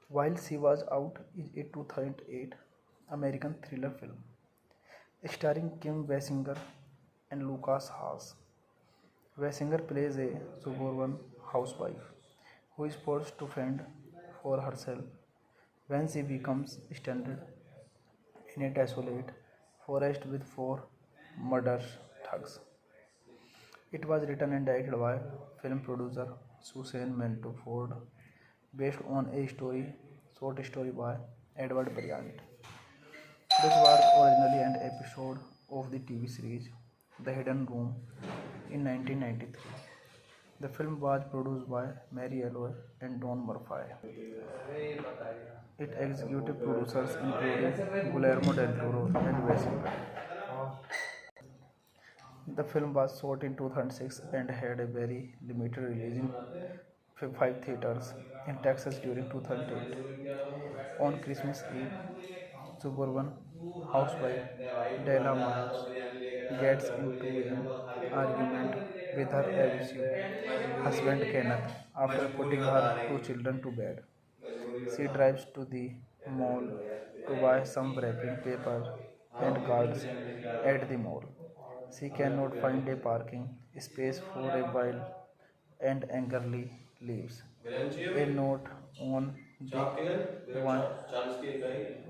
While She Was Out is a 2008 American thriller film starring Kim Basinger and Lucas Haas. Basinger plays a suburban housewife who is forced to fend for herself when she becomes stranded in a desolate forest with four murderous thugs. It was written and directed by film producer Susan Mantuford, based on a short story by Edward Bryant. This was originally an episode of the TV series The Hidden Room in 1993. The film was produced by Mary Elroy and Don Murphy. Its executive producers included Guillermo del Toro and Basinger. The film was shot in 2006 and had a very limited release in 5 theaters in Texas during 2008. On Christmas Eve, suburban housewife Della Miles gets into an argument with her abusive husband Kenneth after putting her two children to bed. She drives to the mall to buy some wrapping paper and cards at the mall. She cannot find a parking space for a while and angrily leaves. A note on the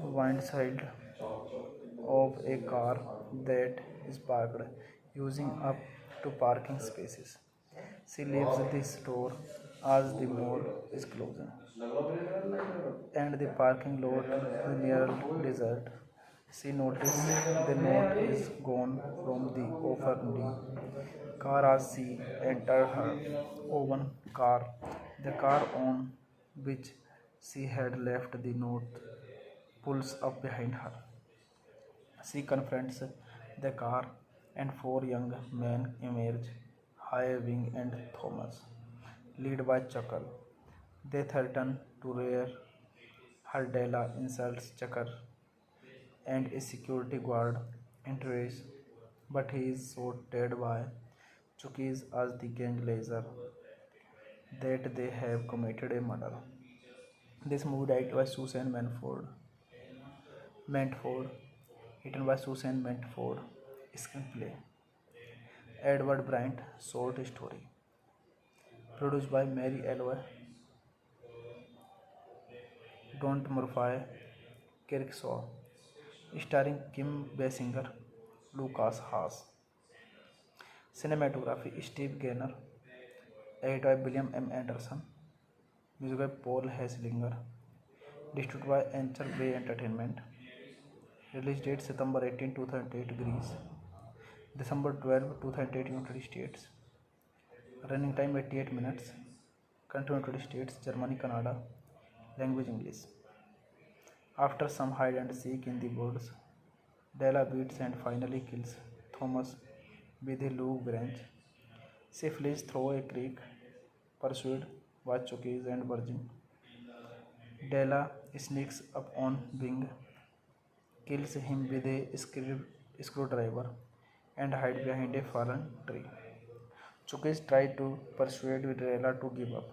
windshield of a car that is parked using up to parking spaces. She leaves the store as the mall is closing and the parking lot is nearly desert. She notices the note is gone from the offending car as she enters her own car. The car on which she had left the note pulls up behind her. She confronts the car, and four young men emerge, Highwing and Thomas, led by Chuckle. They threaten to rear her. Della insults Chucker, and a security guard enters, but he is shot dead by Chuckies as the gang laser that they have committed a murder. This movie directed by Susan Mantford, written by Susan Mantford, screenplay Edward Bryant, short story produced by Mary Elroy, Don Murphy, Kirkshaw, starring Kim Basinger, Lucas Haas. Cinematography Steve Gaynor, edited by William M. Anderson, music by Paul Hesslinger, distributed by Anchor Bay Entertainment. Release date September 18, 2008 Greece, December 12, 2008 United States. Running time 88 minutes. Country United States, Germany, Canada. Language English. After some hide and seek in the woods, Della beats and finally kills Thomas with a log branch. She flees through a creek, pursued by Chuckies and Virgin. Della sneaks up on Bing, kills him with a screwdriver, and hides behind a fallen tree. Chuckies try to persuade Della to give up.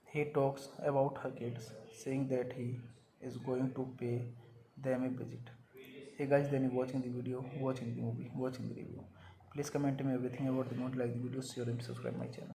He talks about her kids, saying that he is going to pay them a visit. Hey guys, then you watching the video, watching the movie, watching the review. Please comment me everything about the movie, like the video, share and subscribe my channel.